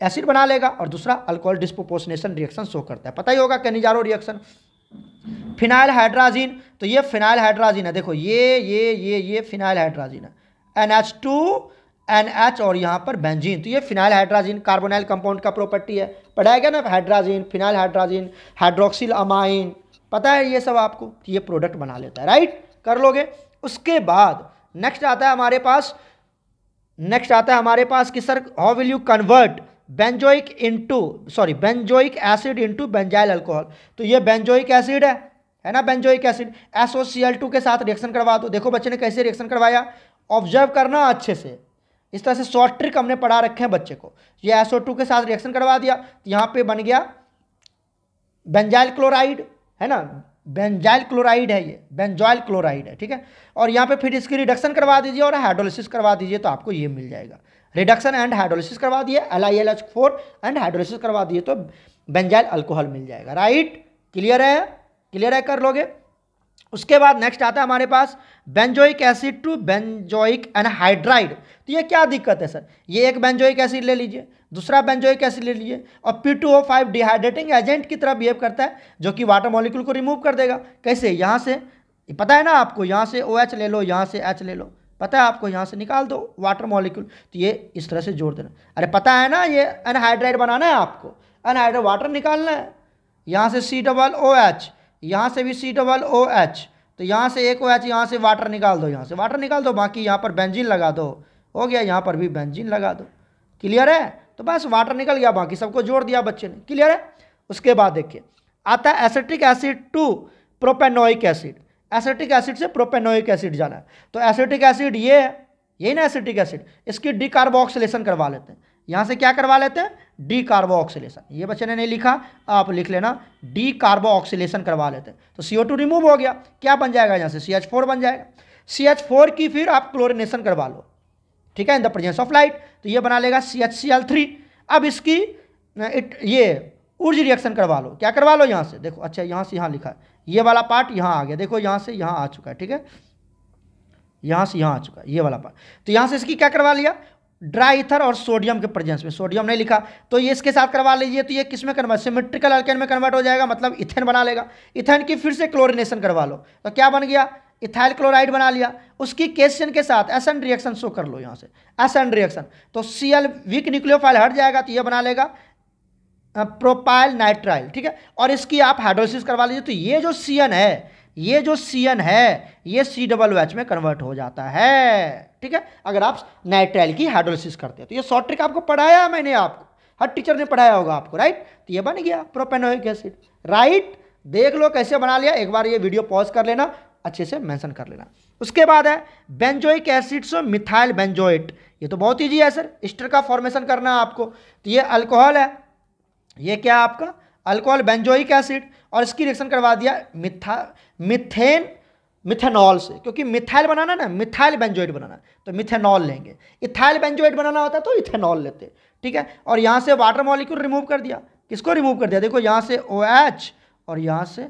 एसिड बना लेगा और दूसरा अल्कोहल डिस्प्रोपोर्शनेशन रिएक्शन शो करता है, पता ही होगा कैनिजारो रिएक्शन। फिनाइल हाइड्राजीन, तो ये फिनाइल हाइड्राजीन है, देखो ये फिनाइल हाइड्राजीन है, NH2 NH और यहाँ पर बेंजीन, तो ये फिनाइल हाइड्राजीन कार्बोनाइल कंपाउंड का प्रॉपर्टी है, पढ़ाया गया ना, hydrazine, phenyl hydrazine, hydroxyl amine, पता है ये सब आपको, तो ये प्रोडक्ट बना लेता है, राइट, कर लोगे। उसके बाद नेक्स्ट आता है हमारे पास कि sir how will you convert benzoic acid into benzyl alcohol, तो ये बेंजोइक एसिड है ना, बेंजोइक एसिड SOCl2 के साथ रिएक्शन करवा दो। देखो बच्चे ने कैसे रिएक्शन करवाया, ऑब्जर्व करना अच्छे से, इस तरह से शॉर्ट ट्रिक हमने पढ़ा रखे हैं बच्चे को। ये SO2 के साथ रिएक्शन करवा दिया, तो यहाँ पे बन गया बेंजाइल क्लोराइड, है ना, बेंजाइल क्लोराइड है, ये बेंजॉइल क्लोराइड है, ठीक है। और यहाँ पे फिर इसकी रिडक्शन करवा दीजिए और हाइड्रोलिसिस करवा दीजिए, तो आपको ये मिल जाएगा, रिडक्शन एंड हाइड्रोलिसिस करवा दिए, LiLH4 एंड हाइड्रोलिसिस करवा दिए, तो बेंजाइल अल्कोहल मिल जाएगा, राइट, क्लियर है, कर लोगे। उसके बाद नेक्स्ट आता है हमारे पास benzoic acid to benzoic anhydride, तो ये क्या दिक्कत है सर, ये एक बेंजोइक एसिड ले लीजिए, दूसरा बेंजोइक एसिड ले लीजिए, और P2O5 डिहाइड्रेटिंग एजेंट की तरह बिहेव करता है, जो कि वाटर मॉलिक्यूल को रिमूव कर देगा। कैसे, यहाँ से पता है ना आपको, यहाँ से OH ले लो, यहाँ से H ले लो, पता है आपको, यहाँ से निकाल दो वाटर मॉलिक्यूल, तो ये इस तरह से जोड़ देना। अरे पता है ना, ये एनहाइड्राइड बनाना है आपको, एनहाइड्राइड वाटर निकालना है, यहाँ से COOH, यहाँ से भी COOH, तो यहाँ से एक OH, यहाँ से वाटर निकाल दो, यहाँ से वाटर निकाल दो, बाकी यहाँ पर बेंजीन लगा दो, हो गया, यहाँ पर भी बेंजीन लगा दो, क्लियर है। तो बस वाटर निकल गया, बाकी सबको जोड़ दिया बच्चे ने, क्लियर है। उसके बाद देखिए आता है acetic acid to propanoic acid, acetic acid से प्रोपेनोइक एसिड जाना है, तो एसिटिक एसिड ये है, यही ना एसिटिक एसिड, इसकी डीकार्बोक्सिलेशन करवा लेते हैं, यहाँ से क्या करवा लेते हैं, डीकार्बोक्सिलेशन, ये बच्चे ने नहीं लिखा, आप लिख लेना, डीकार्बोक्सिलेशन करवा लेते हैं, तो CO2 रिमूव हो गया, क्या बन जाएगा, यहाँ से CH4 बन जाएगा, CH4 की फिर आप क्लोरिनेशन करवा लो, ठीक है, in the presence of light, तो ये बना लेगा CHCl3। अब इसकी ये ऊर्ज रिएक्शन करवा लो, क्या करवा लो, यहाँ से देखो, अच्छा यहाँ से यहाँ लिखा है, ये वाला पार्ट यहाँ आ गया, देखो यहाँ से यहाँ आ चुका है, ठीक है, यहाँ से यहाँ आ चुका है ये वाला पार्ट, तो यहाँ से इसकी क्या करवा लिया, ड्राई ईथर और सोडियम के प्रेजेंस में, सोडियम नहीं लिखा तो ये इसके साथ करवा लीजिए, तो ये किस में कन्वर्ट, सिमेट्रिकल अल्केन में कन्वर्ट हो जाएगा, मतलब इथेन बना लेगा, इथेन की फिर से क्लोरिनेशन करवा लो, तो क्या बन गया, इथाइल क्लोराइड बना लिया, उसकी केशन के साथ एसएन रिएक्शन शो कर लो, यहाँ से एसएन रिएक्शन, तो Cl वीक न्यूक्लियोफाइल हट जाएगा, तो ये बना लेगा प्रोपाइल नाइट्राइल, ठीक है, और इसकी आप हाइड्रोलिसिस करवा लीजिए, तो ये जो CN है, ये COOH में कन्वर्ट हो जाता है, ठीक है, अगर आप नाइट्राइल की हाइड्रोलिसिस करते हैं। तो ये शॉर्ट ट्रिक आपको पढ़ाया मैंने, आपको हर टीचर ने पढ़ाया होगा आपको, राइट, तो ये बन गया प्रोपेनोइक एसिड, राइट, देख लो कैसे बना लिया, एक बार ये वीडियो पॉज कर लेना, अच्छे से मेंशन कर लेना। उसके बाद है बेंजोइक एसिड से मिथाइल बेंजोएट, ये तो बहुत ईजी है सर, एस्टर का फॉर्मेशन करना है आपको, तो ये अल्कोहल है, ये क्या आपका अल्कोहल बेंजोइक एसिड, और इसकी रिएक्शन करवा दिया मिथेनॉल से, क्योंकि मिथाइल बनाना ना, मिथाइल बेंजोएट बनाना, तो मिथेनॉल लेंगे, इथाइल बेंजोएट बनाना होता है तो इथेनॉल लेते, ठीक है, और यहाँ से वाटर मॉलिक्यूल रिमूव कर दिया, किसको रिमूव कर दिया, देखो यहाँ से OH और यहाँ से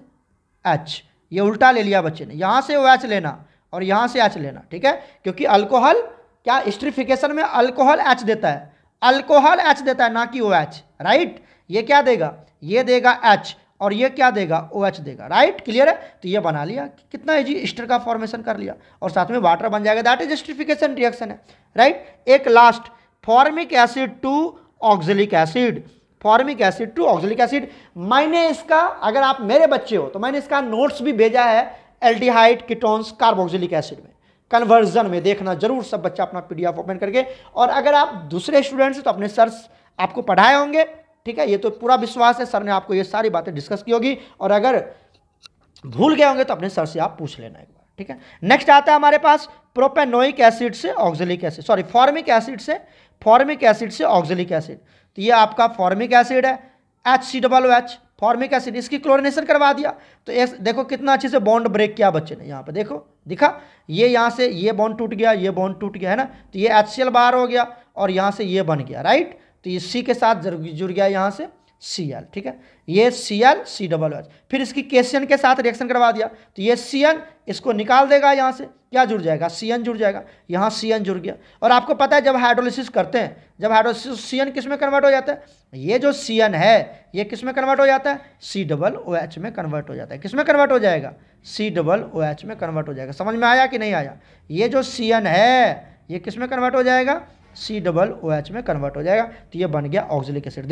H, ये उल्टा ले लिया बच्चे ने, यहाँ से OH लेना और यहाँ से H लेना, ठीक है, क्योंकि अल्कोहल क्या एस्टरिफिकेशन में अल्कोहल H देता है, अल्कोहल H देता है ना कि OH, राइट, ये क्या देगा, ये देगा H और ये क्या देगा, OH देगा, राइट, क्लियर है। तो ये बना लिया, कितना इजी, एस्टर का फॉर्मेशन कर लिया और साथ में वाटर बन जाएगा, दैट इज एस्टरिफिकेशन रिएक्शन है, राइट। एक last formic acid to oxalic acid, formic acid to oxalic acid, मैंने इसका, अगर आप मेरे बच्चे हो तो मैंने इसका नोट्स भी भेजा है एल्डिहाइड कीटोन्स कार्बोक्सिलिक एसिड में, कन्वर्जन में देखना जरूर सब बच्चा अपना PDF ओपन करके, और अगर आप दूसरे स्टूडेंट्स तो अपने सर आपको पढ़ाए होंगे, ठीक है, ये तो पूरा विश्वास है, सर ने आपको ये सारी बातें डिस्कस की होगी, और अगर भूल गए होंगे तो अपने सर से आप पूछ लेना एक बार, ठीक है। नेक्स्ट आता है हमारे पास प्रोपेनोइक एसिड से oxalic acid, sorry formic acid से ऑक्जेलिक एसिड, तो ये आपका फॉर्मिक एसिड है HCOOH, फॉर्मिक एसिड, इसकी क्लोरिनेशन करवा दिया तो देखो कितना अच्छे से बॉन्ड ब्रेक किया बच्चे ने, यहाँ पे देखो दिखा, ये यहाँ से ये बॉन्ड टूट गया, ये बॉन्ड टूट गया है ना, तो ये HCl बाहर हो गया और यहाँ से ये बन गया, राइट। तो ये C के साथ जुड़ गया यहाँ से Cl, ठीक है, ये Cl COOH, फिर इसकी KCN के साथ रिएक्शन करवा दिया तो ये CN इसको निकाल देगा, यहाँ से क्या जुड़ जाएगा, CN जुड़ जाएगा, यहाँ CN जुड़ गया। और आपको पता है जब हाइड्रोलिसिस करते हैं, जब हाइड्रोलिसिस CN किस में कन्वर्ट हो जाता है, ये जो CN है ये किस में कन्वर्ट हो जाता है, COOH में कन्वर्ट हो जाता है। किस में कन्वर्ट हो जाएगा, COOH में कन्वर्ट हो जाएगा। समझ में आया कि नहीं आया, ये जो CN है ये किस में कन्वर्ट हो जाएगा, COOH में कन्वर्ट हो जाएगा। तो ये बन गया ऑक्जेलिक एसिड।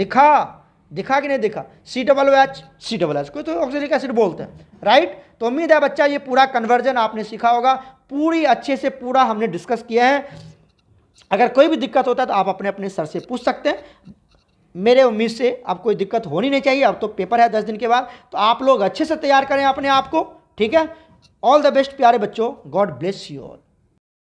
दिखा कि नहीं दिखा, COOH को तो ऑक्जेलिक एसिड बोलते हैं, राइट। तो उम्मीद है बच्चा ये पूरा कन्वर्जन आपने सीखा होगा, पूरी अच्छे से पूरा हमने डिस्कस किया है। अगर कोई भी दिक्कत होता है तो आप अपने अपने सर से पूछ सकते हैं। मेरे उम्मीद से अब कोई दिक्कत होनी नहीं चाहिए। अब तो पेपर है 10 दिन के बाद, तो आप लोग अच्छे से तैयार करें अपने आप को, ठीक है। ऑल द बेस्ट प्यारे बच्चों, गॉड ब्लेस यू ऑल।